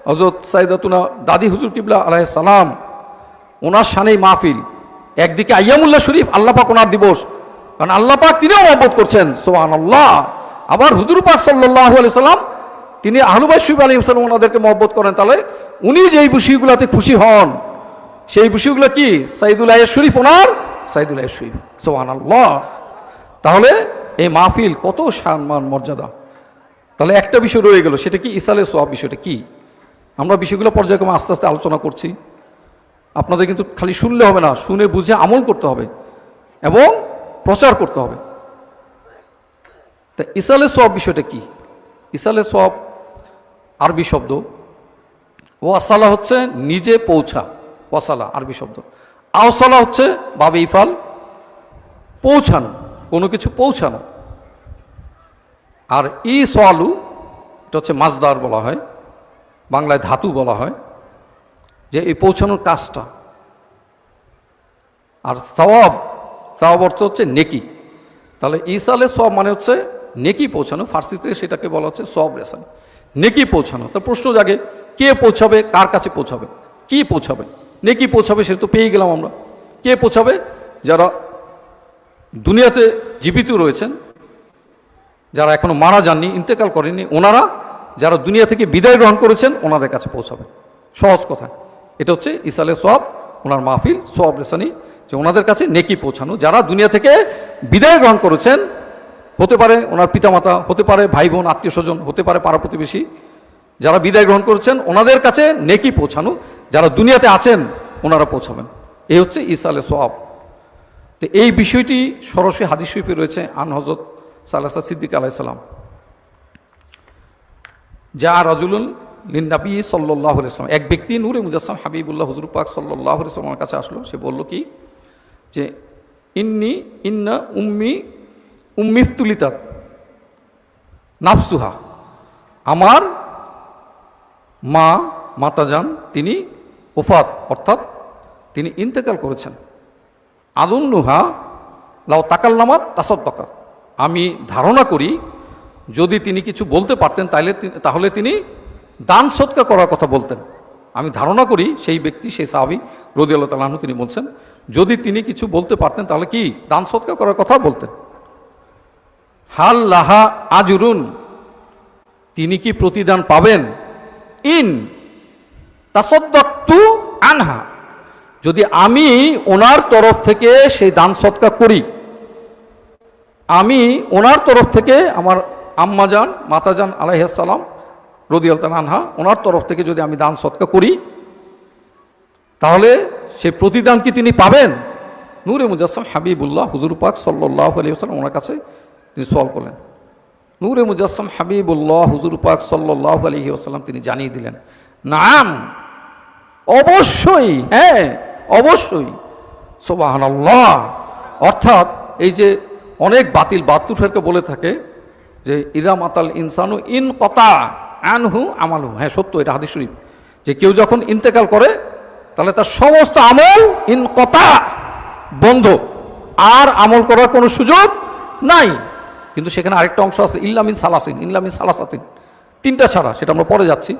হযরত সাইয়্যিদাতুনা দাদি হুজুর কিবলা আলাইহিস সালাম ওনার শানেই মাহফিল, একদিকে আইয়ামুল্লাহ শরীফ আল্লাহ পাক ওনার দিবস, কারণ আল্লাহ পাক তিনিও মহব্বত করছেন। সুবহানাল্লাহ। আবার হুজুর পাক সাল্লাল্লাহু আলাইহি সাল্লাম তিনি আহলু বাইত শরীফ আলাইহিস সালাম ওনাদেরকে মহব্বত করেন। তাহলে উনি যেই বিষয়গুলোতে খুশি হন সেই বিষয়গুলো কি? সাইয়্যিদুল আয়াত শরীফ ওনার সাইয়্যিদুল আয়াত শরীফ। সুবহানাল্লাহ। তাহলে এই মাহফিল কত সম্মান মর্যাদা। তাহলে একটা বিষয় রয়ে গেল, সেটা কি ইসালে সোয়াব বিষয়টা কি। আমরা বিষয়গুলো পর্যায়ক্রমে আস্তে আস্তে আলোচনা করছি। আপনাদের কিন্তু খালি শুনলে হবে না, শুনে বুঝে আমল করতে হবে এবং প্রচার করতে হবে। তা ইসালে সোয়াব বিষয়টা কি? ইসালে সোয়াব আরবি শব্দ, ওয়াসালা হচ্ছে নিজে পৌঁছা, ওয়াসালা আরবি শব্দ। আওসালা হচ্ছে বাবে ইফাল, পৌঁছানো, কোনো কিছু পৌঁছানো। আর ই সোয়ালু এটা হচ্ছে মাজদার বলা হয়, বাংলায় ধাতু বলা হয়, যে এই পৌঁছানোর কাজটা। আর সওয়াব, সওয়াব অর্থ হচ্ছে নেকি। তাহলে ইসালে সওয়াব মানে হচ্ছে নেকি পৌঁছানো, ফার্সিতে সেটাকে বলা হচ্ছে সওয়াব রেসান, নেকি পৌঁছানো। তো প্রশ্ন জাগে, কে পৌঁছাবে, কার কাছে পৌঁছাবে, কি পৌঁছাবে? নেকি পৌঁছাবে সেটা তো পেয়ে গেলাম আমরা। কে পৌঁছাবে? যারা দুনিয়াতে জীবিত রয়েছেন, যারা এখনো মারা যাননি, ইন্তেকাল করেননি, ওনারা যারা দুনিয়া থেকে বিদায় গ্রহণ করেছেন ওনাদের কাছে পৌঁছাবে। সহজ কথা, এটা হচ্ছে ইসালে সোয়াব, ওনার মাহফিল সোয়াব রেসানি, যে ওনাদের কাছে নেকি পৌঁছানো। যারা দুনিয়া থেকে বিদায় গ্রহণ করেছেন, হতে পারে ওনার পিতামাতা, হতে পারে ভাই বোন, আত্মীয় স্বজন, হতে পারে পাড়া প্রতিবেশী, যারা বিদায় গ্রহণ করেছেন ওনাদের কাছে নেকি পৌঁছানো। যারা দুনিয়াতে আছেন ওনারা পৌঁছাবেন, এই হচ্ছে ইসালে সোয়াব। তো এই বিষয়টি সরাসরি হাদিস শরীফে রয়েছে। আন হযরত সালাসা সিদ্দিক আলাইহিস সালাম, যা রাজুলুন লিন নবী সাল্লাল্লাহু আলাইহি ওয়াসাল্লাম, এক ব্যক্তি নূরে মুজাসসাম হাবিবুল্লাহ হুজুর পাক সাল্লাল্লাহু আলাইহি ওয়াসাল্লামের কাছে আসলো। সে বলল কি, যে ইন্না উম্মিফতুলিতাত নাফসুহা, আমার মা, মাতাজান, তিনি ওফাত অর্থাৎ তিনি ইন্তেকাল করেছেন। আদুন্নুহা লাউ তাকাল্লামাত তাসাদ্দাকাত, আমি ধারণা করি যদি তিনি কিছু বলতে পারতেন তাহলে তিনি দান সদকা করার কথা বলতেন। আমি ধারণা করি সেই ব্যক্তি, সেই সাহাবী রাদিয়াল্লাহু তাআলা আনহু, তিনি বলছেন যদি তিনি কিছু বলতে পারতেন তাহলে কি দান সদকা করার কথা বলতেন। হাল লাহা আজরুন, তিনি কি প্রতিদান পাবেন? ইন তাসাদ্দাকতু আনহা, যদি আমি ওনার তরফ থেকে সেই দান সদকা করি। আমি ওনার তরফ থেকে, আমার আম্মাজান মাতাজান আলাইহিস সালাম রাদিয়াল্লাহু তাআলা আনহা, ওনার তরফ থেকে যদি আমি দান সদকা করি, তাহলে সেই প্রতিদান কি তিনি পাবেন? নূরে মুজাসসাম হাবিবুল্লাহ হুজুর পাক সাল্লাল্লাহু আলাইহি ওয়াসাল্লাম ওনার কাছে তিনি সওয়াল করলেন। নূরে মুজাসসাম হাবিবুল্লাহ হুজুর পাক সাল্লাল্লাহু আলাইহি ওয়াসাল্লাম তিনি জানিয়ে দিলেন, নাম, অবশ্যই, হ্যাঁ অবশ্যই। সুবহানাল্লাহ। অর্থাৎ এই যে অনেক বাতুফেরকে বলে থাকে যে ইদা মাতাল ইনসানু ইন কতা আনহু আমালু, হ্যাঁ সত্য, এটা হাদিস শরীফ, যে কেউ যখন ইন্তেকাল করে তাহলে তার সমস্ত আমল ইন কতা, বন্ধ, আর আমল করার কোনো সুযোগ নাই। কিন্তু সেখানে আরেকটা অংশ আছে, ইল্লামিন সালাসিন, ইল্লামিন সালাসাতিন, তিনটা ছাড়া, সেটা আমরা পরে যাচ্ছি।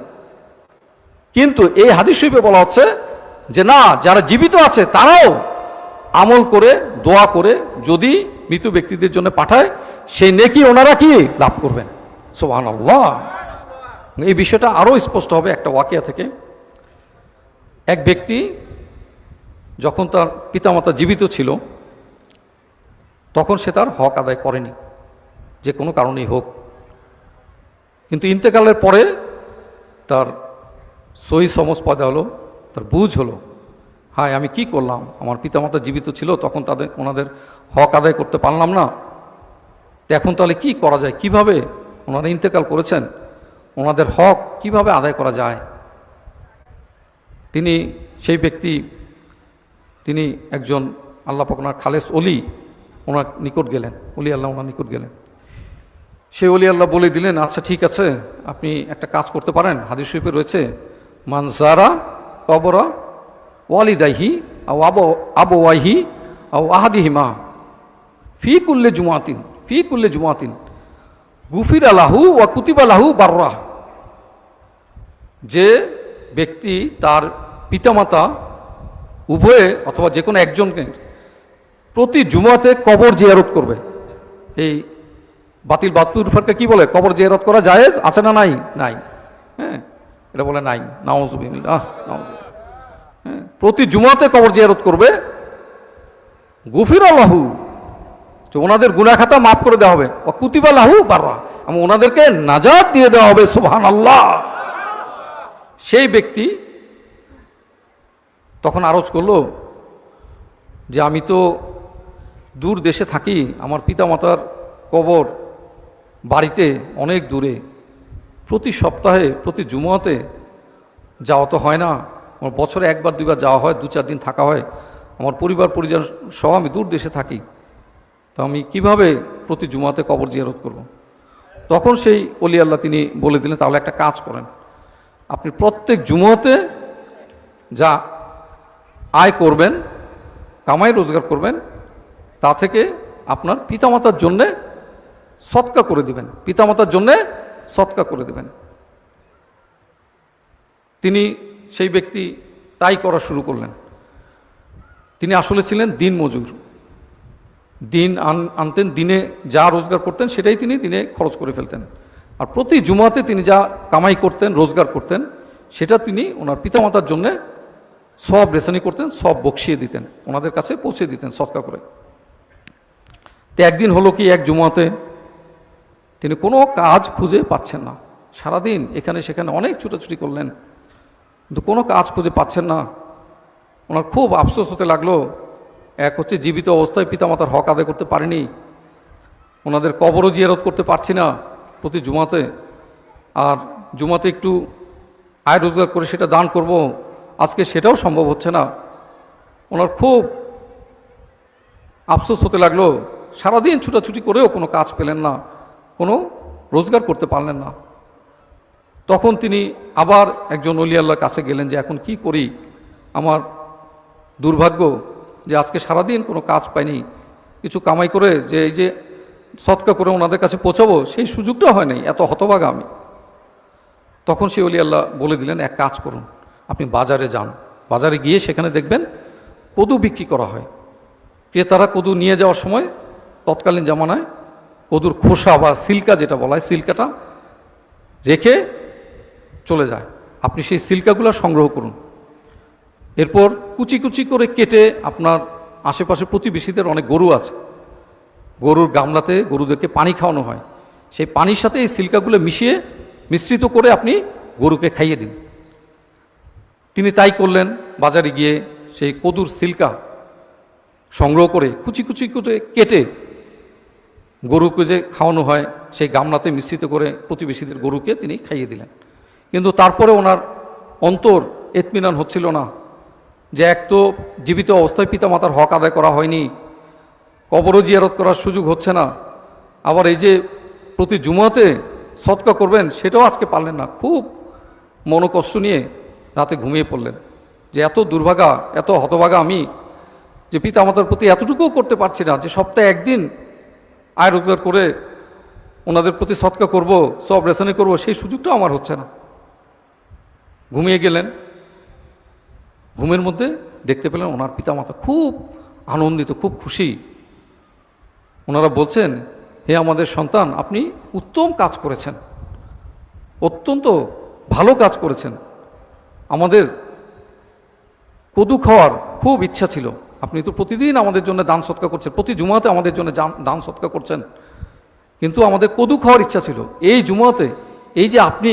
কিন্তু এই হাদিস শরীফে বলা হচ্ছে যে না, যারা জীবিত আছে তারাও আমল করে, দোয়া করে যদি মৃত ব্যক্তিদের জন্য পাঠায়, সেই নেকি ওনারা কি লাভ করবেন। সুবহানাল্লাহ। এই বিষয়টা আরও স্পষ্ট হবে একটা ওয়াকিয়া থেকে। এক ব্যক্তি যখন তার পিতামাতা জীবিত ছিল তখন সে তার হক আদায় করেনি, যে কোনো কারণেই হোক। কিন্তু ইন্তেকালের পরে তার সহি সমঝ পয়দা হলো, তার বুঝ হলো, হায় আমি কি করলাম, আমার পিতামাতা জীবিত ছিল তখন ওনাদের হক আদায় করতে পারলাম না, এখন তাহলে কি করা যায়, কিভাবে ওনারা ইন্তেকাল করেছেন, ওনাদের হক কিভাবে আদায় করা যায়। সেই ব্যক্তি তিনি একজন আল্লাহ পাক ওনার খালেস অলি, ওনার নিকট গেলেন, অলি আল্লাহ ওনার নিকট গেলেন। সেই অলি আল্লাহ বলে দিলেন, আচ্ছা ঠিক আছে, আপনি একটা কাজ করতে পারেন, হাদিস শরীফে রয়েছে, মানজারা কবরা ওয়ালিদাইহি আও আবওয়াইহি আও আহাদিহিমা ফি কুল্লি জুমাতিন গুফিরা লাহু ওয়া কুতিবা লাহু বাররাহ, যে ব্যক্তি তার পিতামাতা উভয়ে অথবা যে কোনো একজনকে প্রতি জুমাতে কবর জিয়ারত করবে। এই বাতুফারকে কি বলে, কবর জিয়ারত করা জায়েজ আছে না নাই? নাই, হ্যাঁ, এটা বলে নাই, নাউযুবিল্লাহ, হ্যাঁ, প্রতি জুমাতে কবর জিয়ারত করবে, গুফিরা লাহু, যে ওনাদের গুনাহ খাতা মাফ করে দেওয়া হবে, ও কুতিবা লাহু বাররা, এবং ওনাদেরকে নাজাত দিয়ে দেওয়া হবে। সুবহানাল্লাহ। সেই ব্যক্তি তখন আরজ করলো যে আমি তো দূর দেশে থাকি, আমার পিতামাতার কবর বাড়িতে অনেক দূরে, প্রতি সপ্তাহে প্রতি জুমাতে যাওয়া তো হয় না, আমার বছরে একবার দুইবার যাওয়া হয়, 2-4 দিন থাকা হয়, আমার পরিবার পরিজন সহ আমি দূর দেশে থাকি, তো আমি কিভাবে প্রতি জুমাতে কবর জিয়ারত করব। তখন সেই ওলি আল্লাহ তিনি বলে দিলেন, তাহলে একটা কাজ করেন, আপনি প্রত্যেক জুমাতে যা আয় করবেন, কামাই রোজগার করবেন, তা থেকে আপনার পিতামাতার জন্যে সৎকা করে দিবেন, পিতামাতার জন্যে সৎকা করে দিবেন। তিনি সেই ব্যক্তি তাই করা শুরু করলেন। তিনি আসলে ছিলেন দিন মজুর, দিন আনতেন, দিনে যা রোজগার করতেন সেটাই তিনি দিনে খরচ করে ফেলতেন, আর প্রতি জুমাতে তিনি যা কামাই করতেন রোজগার করতেন সেটা তিনি ওনার পিতামাতার জন্যে সব রেশানি করতেন, সব বকশিয়ে দিতেন, ওনাদের কাছে পৌঁছে দিতেন সৎকা করে। তো একদিন হলো কি, এক জুমাতে তিনি কোনো কাজ খুঁজে পাচ্ছেন না, সারাদিন এখানে সেখানে অনেক ছুটাছুটি করলেন, কিন্তু কোনো কাজ খুঁজে পাচ্ছেন না। ওনার খুব আফসোস হতে লাগলো, এক হচ্ছে জীবিত অবস্থায় পিতামাতার হক আদায় করতে পারিনি, ওনাদের কবরও জিয়ারত করতে পারছি না প্রতি জুমাতে, আর জুমাতে একটু আয় রোজগার করে সেটা দান করব, আজকে সেটাও সম্ভব হচ্ছে না। ওনার খুব আফসোস হতে লাগলো, সারাদিন ছুটাছুটি করেও কোনো কাজ পেলেন না, কোনো রোজগার করতে পারলেন না। তখন তিনি আবার একজন ওলি আল্লাহর কাছে গেলেন যে এখন কি করি, আমার দুর্ভাগ্য যে আজকে সারাদিন কোনো কাজ পাইনি, কিছু কামাই করে যে এই যে সৎকা করে ওনাদের কাছে পৌঁছাবো সেই সুযোগটা হয় নাই, এত হতভাগা আমি। তখন সেই ওলি আল্লাহ বলে দিলেন, এক কাজ করুন, আপনি বাজারে যান, বাজারে গিয়ে সেখানে দেখবেন কদু বিক্রি করা হয়, ক্রেতারা কদু নিয়ে যাওয়ার সময় তৎকালীন জামানায় কদুর খোসা বা সিল্কা যেটা বলা হয়, সিল্কাটা রেখে চলে যায়, আপনি সেই সিল্কাগুলো সংগ্রহ করুন, এরপর কুচি কুচি করে কেটে, আপনার আশেপাশে প্রতিবেশীদের অনেক গরু আছে, গরুর গামলাতে গরুদেরকে পানি খাওয়ানো হয়, সেই পানির সাথে এই সিল্কাগুলো মিশিয়ে মিশ্রিত করে আপনি গরুকে খাইয়ে দিন। তিনি তাই করলেন, বাজারে গিয়ে সেই কদুর সিল্কা সংগ্রহ করে কুচি কুচি করে কেটে গরুকে যে খাওয়ানো হয় সেই গামলাতে মিশ্রিত করে প্রতিবেশীদের গরুকে তিনি খাইয়ে দিলেন। কিন্তু তারপরে ওনার অন্তর এতমিনান হচ্ছিল না, যে এক তো জীবিত অবস্থায় পিতামাতার হক আদায় করা হয়নি, কবরও জিয়ারত করার সুযোগ হচ্ছে না, আবার এই যে প্রতি জুমাতে সৎকা করবেন সেটাও আজকে পারলেন না। খুব মনোকষ্ট নিয়ে রাতে ঘুমিয়ে পড়লেন, যে এত দুর্ভাগা, এত হতভাগা আমি, যে পিতামাতার প্রতি এতটুকুও করতে পারছি না, যে সপ্তাহে একদিন আয় রোজগার করে ওনাদের প্রতি সৎকা করব, সব রেশানি করব, সেই সুযোগটাও আমার হচ্ছে না। ঘুমিয়ে গেলেন, ঘুমের মধ্যে দেখতে পেলেন ওনার পিতামাতা খুব আনন্দিত, খুব খুশি। ওনারা বলছেন, হে আমাদের সন্তান, আপনি উত্তম কাজ করেছেন, অত্যন্ত ভালো কাজ করেছেন, আমাদের কদু খাওয়ার খুব ইচ্ছা ছিল, আপনি তো প্রতিদিন আমাদের জন্য দান সৎকা করছেন, প্রতি জুমাতে আমাদের জন্য দান সৎকা করছেন, কিন্তু আমাদের কদু খাওয়ার ইচ্ছা ছিল, এই জুমাতে এই যে আপনি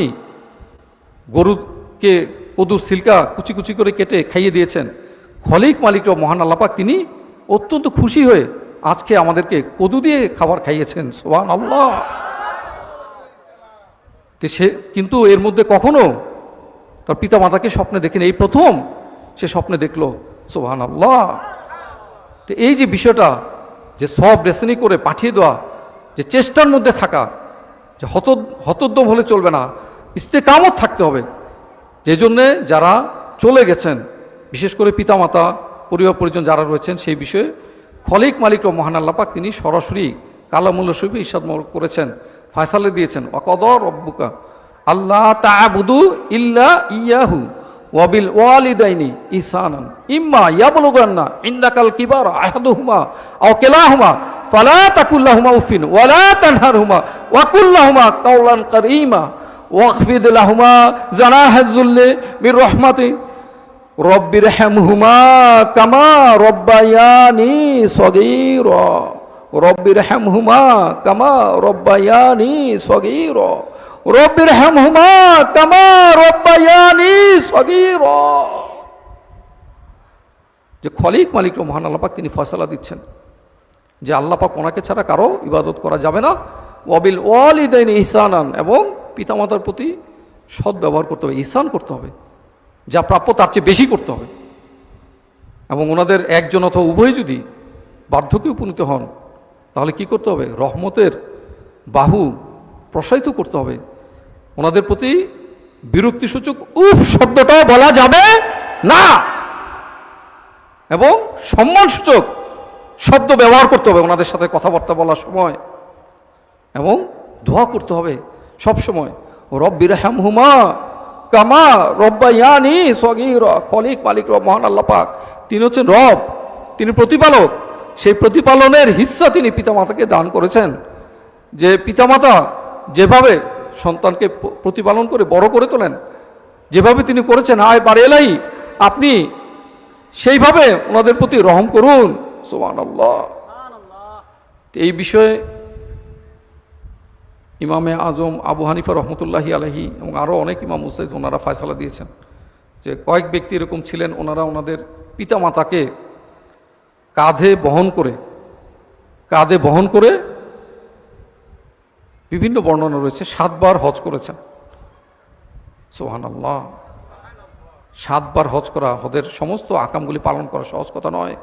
গরুকে কদুর সিল্কা কুচি কুচি করে কেটে খাইয়ে দিয়েছেন, খলিক মালিক মহান আল্লাহ পাক তিনি অত্যন্ত খুশি হয়ে আজকে আমাদেরকে কদু দিয়ে খাবার খাইয়েছেন। সুবহানাল্লাহ। সে কিন্তু এর মধ্যে কখনো তার পিতা মাতাকে স্বপ্নে দেখেনি, এই প্রথম সে স্বপ্নে দেখলো। সুবহানাল্লাহ। তো এই যে বিষয়টা, যে সব রেশনি করে পাঠিয়ে দেওয়া, যে চেষ্টার মধ্যে থাকা, যে হতোদ্যম হলে চলবে না, ইস্তেকামত থাকতে হবে। যে জন্যে যারা চলে গেছেন, বিশেষ করে পিতামাতা পরিবার পরিজন যারা রয়েছেন, সেই বিষয়ে খলিক মালিক মহান আল্লাহ পাক তিনি সরাসরি কালামুল্লাহ শরীফে ইরশাদ করেছেন, ফয়সালা দিয়েছেন, ওয়াকাদা রব্বুকা আল্লাহ তা'বুদু ইল্লা ইয়াহু ওয়া বিল ওয়ালিদাইনি ইহসানান ইম্মা ইয়াবলুগান্না ইনদাকাল কিবারা আহাদুহুমা আও কিলাহুমা ফালা তাকুল লাহুমা উফিন ওয়া লা তানহারহুমা ওয়া কুল লাহুমা কাওলান কারীমা ওয়াখফিদ লাহুমা জানাহাজ যুল্লি মির রাহমাতি রব্বিরহামহুমা কামা রব্বায়ানি সগীরা রব্বিরহামহুমা কামা রব্বায়ানি সগীরা, রব্বিরহামহুমা কামা রব্বায়ানি সগীরা। যে খলিক মালিক মহান আল্লাহ পাক তিনি ফয়সালা দিচ্ছেন যে আল্লাহ পাক ওনাকে ছাড়া কারো ইবাদত করা যাবে না। ওয়াবিল ওয়ালিদাইনি ইহসানান, এবং পিতামাতার প্রতি সৎ ব্যবহার করতে হবে, ইহসান করতে হবে, যা প্রাপ্য তার চেয়ে বেশি করতে হবে। এবং ওনাদের একজন অথবা উভয় যদি বার্ধক্যে উপনীত হন তাহলে কি করতে হবে? রহমতের বাহু প্রসারিত করতে হবে। ওনাদের প্রতি বিরক্তিসূচক উফ শব্দটাও বলা যাবে না, এবং সম্মানসূচক শব্দ ব্যবহার করতে হবে ওনাদের সাথে কথাবার্তা বলার সময়, এবং দোয়া করতে হবে সব সময়, রব্বিরহামহুমা কামা রব্বায়ানি সগীরা। খলিক মালিক রব মহান আল্লাহ পাক তিনি হচ্ছেন রব, তিনি প্রতিপালক। সেই প্রতিপালনের হিস্সা তিনি পিতামাতাকে দান করেছেন। যে পিতামাতা যেভাবে সন্তানকে প্রতিপালন করে বড় করে তোলেন, যেভাবে তিনি করেছেন, আয় বারে এলাই, আপনি সেইভাবে ওনাদের প্রতি রহম করুন। সুবহানাল্লাহ। এই বিষয়ে ইমামে আজম আবু হানিফা রহমতুল্লাহি আলাইহি এবং আরও অনেক ইমাম মুজতাহিদ ওনারা ফয়সালা দিয়েছেন যে কয়েক ব্যক্তি এরকম ছিলেন, ওনারা ওনাদের পিতামাতাকে কাঁধে বহন করে বিভিন্ন বর্ণনা রয়েছে 7 বার হজ করেছেন। সুবহানাল্লাহ। 7 বার হজ করা, হজের সমস্ত আকামগুলি পালন করা সহজ কথা নয়।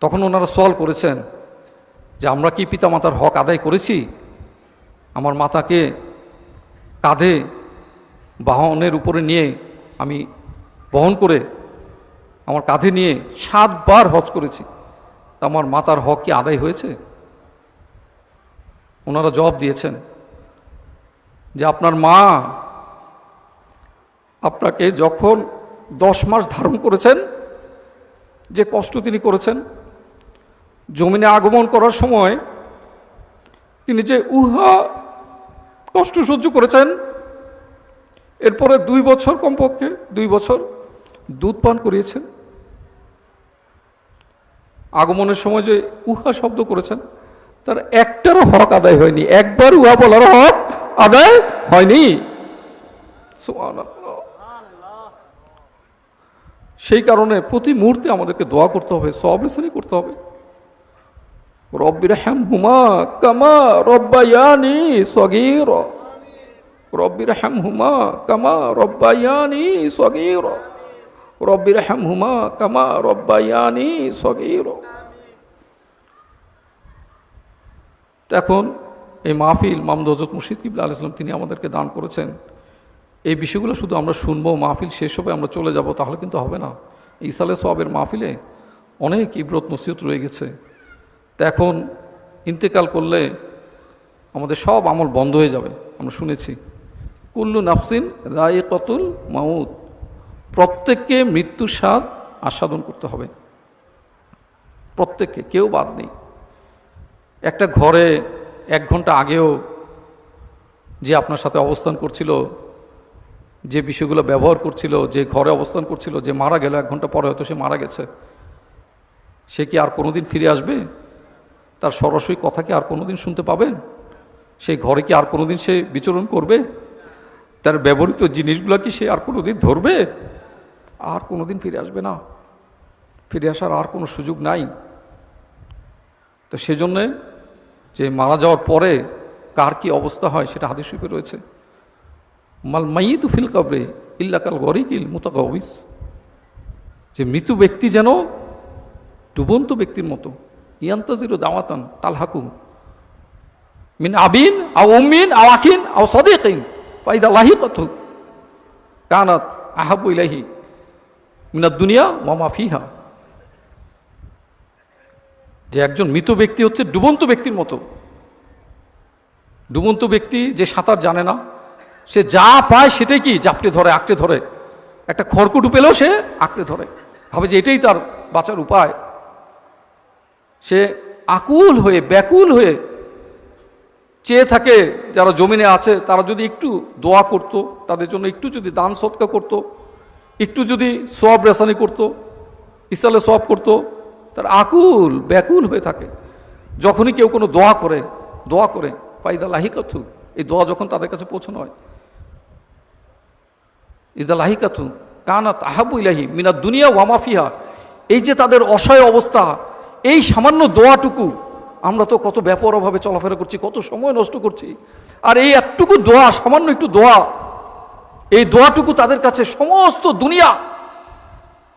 তখন ওনারা সওয়াল করেছেন যে আমরা কি পিতামাতার হক আদায় করেছি? আমার মাতাকে কাঁধে বাহনের উপরে নিয়ে আমি বহন করে আমার কাঁধে নিয়ে 7 বার হজ করেছি, তা আমার মাতার হক কি আদায় হয়েছে? ওনারা জবাব দিয়েছেন যে আপনার মা আপনাকে যখন 10 মাস ধারণ করেছেন, যে কষ্ট তিনি করেছেন, জমিনে আগমন করার সময় তিনি যে কষ্ট সহ্য করেছেন, এরপরে 2 বছর, কমপক্ষে 2 বছর দুধ পান করিয়েছেন। আগমনের সময় যে শব্দ করেছেন তার একটারও হক আদায় হয়নি, একবার বলার হক আদায় হয়নি। সুবহানাল্লাহ। সেই কারণে প্রতি মুহূর্তে আমাদেরকে দোয়া করতে হবে, সওয়াব রেসানি করতে হবে। রব্বিরহামহুমা কামা রব্বায়ানি সগীরা, রব্বিরহামহুমা কামা রব্বায়ানি সগীরা, রব্বিরহামহুমা কামা রব্বায়ানি সগীরা। এখন এই মাহফিল মাহমুদ হযরত মুর্শিদ কিবলা আলাইহিস সালাম তিনি আমাদেরকে দান করেছেন। এই বিষয়গুলো শুধু আমরা শুনবো, মাহফিল শেষ হবে আমরা চলে যাব, তাহলে কিন্তু হবে না। ইসালে সওয়াবের মাহফিলে অনেক ইবরত নসিহত রয়ে গেছে। তা এখন ইন্তেকাল করলে আমাদের সব আমল বন্ধ হয়ে যাবে। আমরা শুনেছি কুল্লু নাফসিন যায়িকাতুল মাউত, প্রত্যেককে মৃত্যুর স্বাদ আস্বাদন করতে হবে, প্রত্যেককে, কেউ বাদ নেই। একটা ঘরে 1 ঘন্টা আগেও যে আপনার সাথে অবস্থান করছিল, যে বিষয়গুলো ব্যবহার করছিল, যে ঘরে অবস্থান করছিল, যে মারা গেল 1 ঘন্টা পরে হয়তো সে মারা গেছে, সে কি আর কোনোদিন ফিরে আসবে? তার সরাসরি কথা কি আর কোনোদিন শুনতে পাবেন? সেই ঘরে কি আর কোনোদিন সে বিচরণ করবে? তার ব্যবহৃত জিনিসগুলো কি সে আর কোনোদিন ধরবে? আর কোনোদিন ফিরে আসবে না, ফিরে আসার আর কোনো সুযোগ নাই। তো সেজন্যে যে মারা যাওয়ার পরে কার কি অবস্থা হয় সেটা হাদিস শরীফে রয়েছে। মাল মাইয়িতু ফিল কবরে ইল্লা কাল গরিকিল মুতাগাউইস, যে মৃত ব্যক্তি যেন ডুবন্ত ব্যক্তির মতো, ইয়ান্তাজিরু দাওয়াতান তালহাকু মিন আবিন আও উম্মিন আও আখিন আও সাদিকিন ফাইদা লাহিকাতু কানাত আহাব্বু ইলাইহি মিনাদ দুনিয়া ওয়া মা ফিহা। যে একজন মৃত ব্যক্তি হচ্ছে ডুবন্ত ব্যক্তির মতো। ডুবন্ত ব্যক্তি যে সাঁতার জানে না, সে যা পায় সেটাই কি জাপটে ধরে, আঁকড়ে ধরে। একটা খড়কুটো পেলেও সে আঁকড়ে ধরে, ভাবে যে এটাই তার বাঁচার উপায়। সে আকুল হয়ে, ব্যাকুল হয়ে চেয়ে থাকে যারা জমিনে আছে তারা যদি একটু দোয়া করত, তাদের জন্য একটু যদি দান সৎকা করত, একটু যদি সওয়াব রেসানি করত, ইসালে সওয়াব করত, তার আকুল ব্যাকুল হয়ে থাকে। যখনই কেউ কোনো দোয়া করে ফাইদা লাহিকাতু, এই দোয়া যখন তাদের কাছে পৌঁছানো হয়, ইদা লাহিকাতু কানাত আহাবু ইলাহি মিনাদ দুনিয়া ওয়া মা ফিহা, এই যে তাদের অসহায় অবস্থা, এই সামান্য দোয়াটুকু, আমরা তো কত ব্যাপকভাবে চলাফেরা করছি, কত সময় নষ্ট করছি, আর এই একটুকু দোয়া, সামান্য একটু দোয়া, এই দোয়াটুকু তাদের কাছে সমস্ত দুনিয়া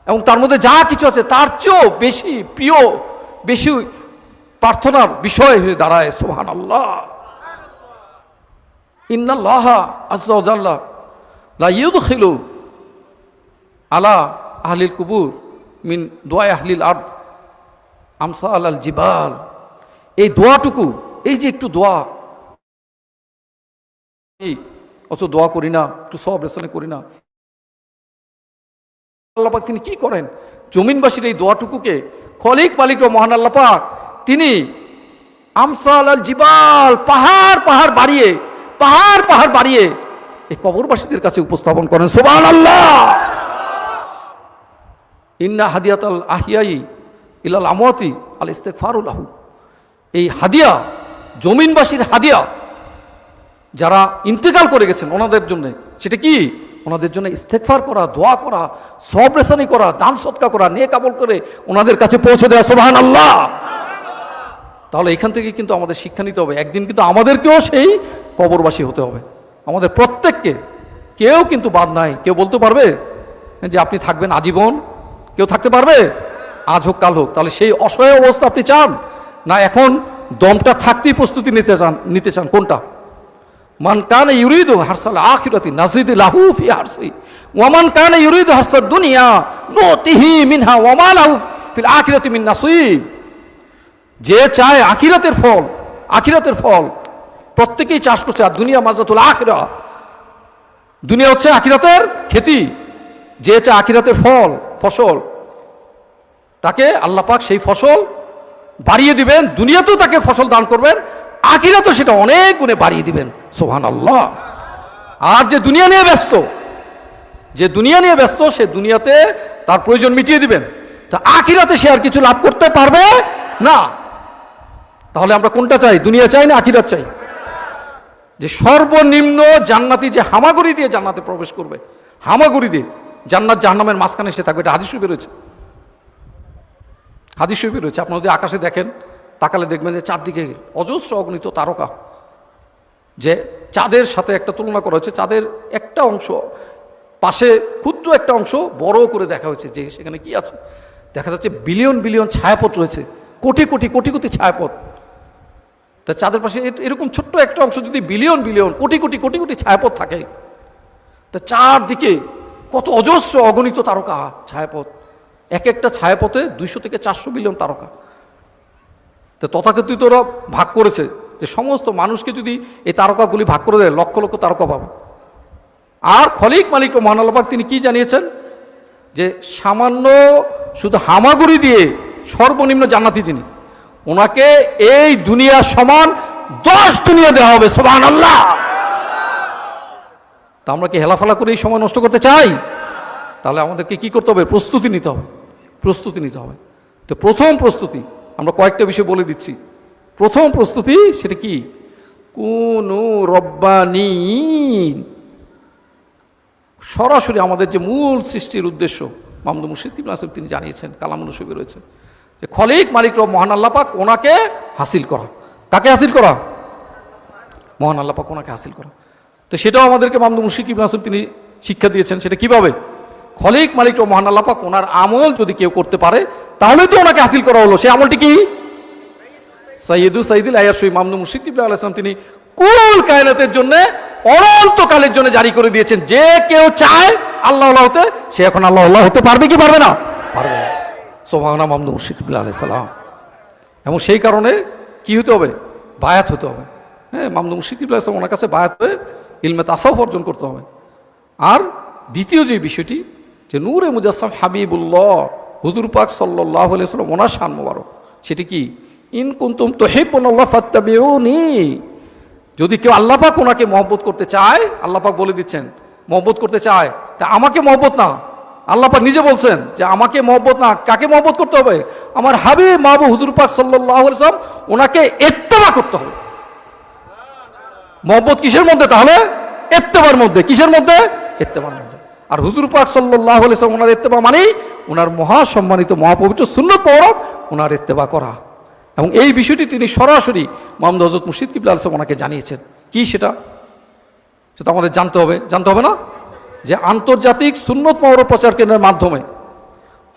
এবং তার মধ্যে যা কিছু আছে তার চেয়েও বেশি প্রিয়, বেশি প্রার্থনার বিষয় হয়ে দাঁড়ায়। সুবহানাল্লাহ। ইন্নাল্লাহ আযজা ওয়া জাল্লা লা ইউদখিলু আলা আহলিল কুবুর মিন দুআ আহলিল আরদ আমসাল আল জিবাল। এই দোয়াটুকু, এই যে একটু দোয়া, অত দোয়া করি না, একটু সওয়াব রেসনে করি না, আল্লাহ পাক তিনি কি করেন, জমিনবাসীর এই দোয়াটুকুকে খলিক মালিক ও মহান আল্লাহ পাক তিনি আমসাল আল জিবাল, পাহাড় পাহাড় বাড়িয়ে এই কবরবাসীদের কাছে উপস্থাপন করেন। সুবহানাল্লাহ। ইন্না হাদিয়াতাল আহিয়াই ইলাল আমওয়াতি আল ইস্তিগফারু লাহু, এই হাদিয়া, জমিনবাসীর হাদিয়া, যারা ইন্তেকাল করে গেছেন ওনাদের জন্য, সেটা কি, ওনাদের জন্য ইস্তেগফার করা, দোয়া করা, সওয়াব রেসানি করা, দান সদকা করা, নেক আমল করে ওনাদের কাছে পৌঁছে দেওয়া। সুবহানাল্লাহ। তাহলে এখান থেকে কিন্তু আমাদের শিক্ষা নিতে হবে, একদিন কিন্তু আমাদেরকেও সেই কবরবাসী হতে হবে, আমাদের প্রত্যেককে, কেউ কিন্তু বাদ নাই। কেউ বলতে পারবে যে আপনি থাকবেন আজীবন? কেউ থাকতে পারবে? আজ হোক কাল হোক। তাহলে সেই অসহায় অবস্থা আপনি চান না এখন দমটা থাকতেই প্রস্তুতি নিতে চান? কোনটা? মান কানা ইউরিদু হারসাল আখিরাতি নাজিদ লাহু ফি হারসি ওয়া মান কানা ইউরিদু হারসাদ দুনিয়া নুতিহি মিনহা ওয়া মা লাহু ফিল আখিরাতি মিন নাসিব। যে চায় আখিরাতের ফল প্রত্যেকেই চাষ করছে, আর দুনিয়া মাজরাতুল আখিরা, দুনিয়া হচ্ছে আখিরাতের খেতি। যে চায় আখিরাতের ফসল, তাকে আল্লাহ পাক সেই ফসল বাড়িয়ে দিবেন, দুনিয়াতেও তাকে ফসল দান করবেন, আখিরাতেও সেটা অনেক গুণে বাড়িয়ে দিবেন। সুবহানাল্লাহ। আর যে দুনিয়া নিয়ে ব্যস্ত, সে দুনিয়াতে তার প্রয়োজন মিটিয়ে দিবেন, তা আখিরাতে সে আর কিছু লাভ করতে পারবে না। তাহলে আমরা কোনটা চাই? দুনিয়া চাই না আখিরাত চাই? যে সর্বনিম্ন জান্নাতি যে হামাগুড়ি দিয়ে জান্নাতে প্রবেশ করবে, হামাগুড়ি দিয়ে জান্নাত জাহান্নামের মাঝখানে সে থাকবে, এটা হাদিস শরীফে রয়েছে। আপনারা যদি আকাশে দেখেন, তাকালে দেখবেন যে চারদিকে অজস্র অগণিত তারকা, যে চাঁদের সাথে একটা তুলনা করা হয়েছে, চাঁদের একটা অংশ পাশে ক্ষুদ্র একটা অংশ বড় করে দেখা হয়েছে, যে সেখানে কি আছে দেখা যাচ্ছে বিলিয়ন বিলিয়ন ছায়াপথ রয়েছে, কোটি কোটি ছায়াপথ। তা চাঁদের পাশে এরকম ছোট্ট একটা অংশ যদি বিলিয়ন বিলিয়ন কোটি কোটি ছায়াপথ থাকে, তা চারদিকে কত অজস্র অগণিত তারকা ছায়াপথ, এক একটা ছায়াপথে 200 থেকে 400 বিলিয়ন তারকা। তো তথাকথিতরা ভাগ করেছে যে সমস্ত মানুষকে যদি এই তারকাগুলি ভাগ করে দেয়, লক্ষ লক্ষ তারকা পাবে। আর খলিক মালিক ও মহান আল্লাহ পাক তিনি কি জানিয়েছেন, যে সামান্য শুধু হামাগুড়ি দিয়ে সর্বনিম্ন জান্নাতি যিনি, ওনাকে এই দুনিয়া সমান 10 দুনিয়া দেওয়া হবে। সুবহানাল্লাহ। তা আমরা কি হেলাফেলা করে এই সময় নষ্ট করতে চাই? তাহলে আমাদেরকে কি করতে হবে? প্রস্তুতি নিতে হবে। তো প্রথম প্রস্তুতি আমরা কয়েকটা বিষয় বলে দিচ্ছি। প্রথম প্রস্তুতি সেটা কি? কুনু রব্বানীন। সরাসরি আমাদের যে মূল সৃষ্টির উদ্দেশ্য মাহমুদ মুর্শিদ কিবলা সাহেব তিনি জানিয়েছেন, কালামুল শরীফে রয়েছে, যে খলিক মালিক রব মহান আল্লাহ পাক ওনাকে হাসিল করা। কাকে হাসিল করা? মহান আল্লাহ পাক ওনাকে হাসিল করা। তো সেটাও আমাদেরকে মাহমুদ মুর্শিদ কিবলা সাহেব তিনি শিক্ষা দিয়েছেন। সেটা কিভাবে? খলিক মালিক রব মহান আল্লাহ পাক ওনার আমল যদি কেউ করতে পারে তাহলে তো ওনাকে হাসিল করা হলো। সেই আমলটি কি? সাইয়্যিদুল আয়ারশী মাহমুদ মুর্শিদ কিবলা আলাইহিস সালাম তিনি কুল কায়নাতের জন্য অনন্তকালের জন্য জারি করে দিয়েছেন, যে কেউ চায় আল্লাহ হতে, সে এখন আল্লাহ হতে পারবে কি পারবে না? পারবে। সুবহানাল্লাহ। মাহমুদ মুর্শিদ কিবলা আলাইহিস সালাম। এবং সেই কারণে কি হতে হবে? বায়াত হতে হবে। হ্যাঁ, মাহমুদ মুর্শিদ কিবলা আলাইহিস সালাম ওনার কাছে বায়াত হয়ে ইলমে তাসাউফ অর্জন করতে হবে। আর দ্বিতীয় যে বিষয়টি, যে নূরে মুজাসসাম হাবিবুল্লাহ হুজুর পাক সাল্লাল্লাহু আলাইহি ওয়াসাল্লাম ওনার শান মোবারক, সেটি কি? ইন কুনতুম তুহিব্বুনাল্লাহ ফাত্তাবিউনি। যদি কেউ আল্লাহ পাক ওনাকে মহব্বত করতে চায়, আল্লাহ পাক বলে দিচ্ছেন মহব্বত করতে চায়, তা আমাকে মহব্বত না, আল্লাহ পাক নিজে বলছেন যে আমাকে মহব্বত না, কাকে মহব্বত করতে হবে? আমার হাবিব মাহবুব হুজুর পাক সাল্লাল্লাহু আলাইহি ওয়াসাল্লাম, ওনাকে ইত্তেবা করতে হবে। মহব্বত কিসের মধ্যে? তাহলে ইত্তেবার মধ্যে। কিসের মধ্যে? ইত্তেবার মধ্যে। আর হুজুর পাক সাল্লাল্লাহু আলাইহি ওয়াসাল্লাম ওনার ইত্তেবা মানেই ওনার মহাসম্মানিত মহাপবিত্র সুন্নত মোবারক ওনার ইত্তেবা করা। এবং এই বিষয়টি তিনি সরাসরি মুহাম্মদ হযরত মুর্শিদ কিবলা আলাইহিস সালাম ওনাকে জানিয়েছেন। কি সেটা? সেটা আমাদের জানতে হবে, জানতে হবে না? যে আন্তর্জাতিক সুন্নত মোবারক প্রচার কেন্দ্রের মাধ্যমে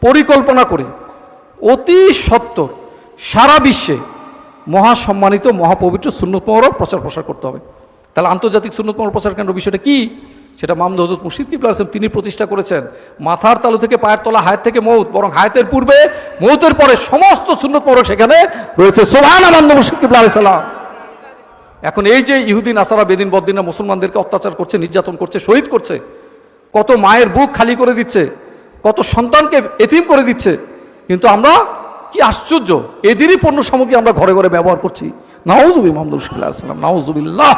পরিকল্পনা করে অতি সত্বর সারা বিশ্বে মহাসম্মানিত মহাপবিত্র সুন্নত মোবারক প্রচার প্রসার করতে হবে। তাহলে আন্তর্জাতিক সুন্নত মোবারক প্রচার কেন্দ্র বিষয়টা কি? সেটা মুহাম্মদ হযরত মুর্শিদ কিবলা আলাইহিস সালাম তিনি প্রতিষ্ঠা করেছেন। মাথার তালু থেকে পায়ের তলা, হায়াত থেকে মৌত, বরং হায়াতের পূর্বে মৌতের পরে সমস্ত সুন্নত মোবারক সেখানে রয়েছে। সুবহানাল্লাহ, মুহাম্মদ মুর্শিদ কিবলা আলাইহিস সালাম। এখন এই যে ইহুদি নাসারা বেদিন বদ্দিনা মুসলমানদেরকে অত্যাচার করছে, নির্যাতন করছে, শহীদ করছে, কত মায়ের বুক খালি করে দিচ্ছে, কত সন্তানকে এতিম করে দিচ্ছে, কিন্তু আমরা কি আশ্চর্য, এদেরই পণ্য সামগ্রী আমরা ঘরে ঘরে ব্যবহার করছি। নাউযুবিল্লাহ, মুহাম্মদ সাল্লাল্লাহু আলাইহি ওয়াসাল্লাম, নাউযুবিল্লাহ।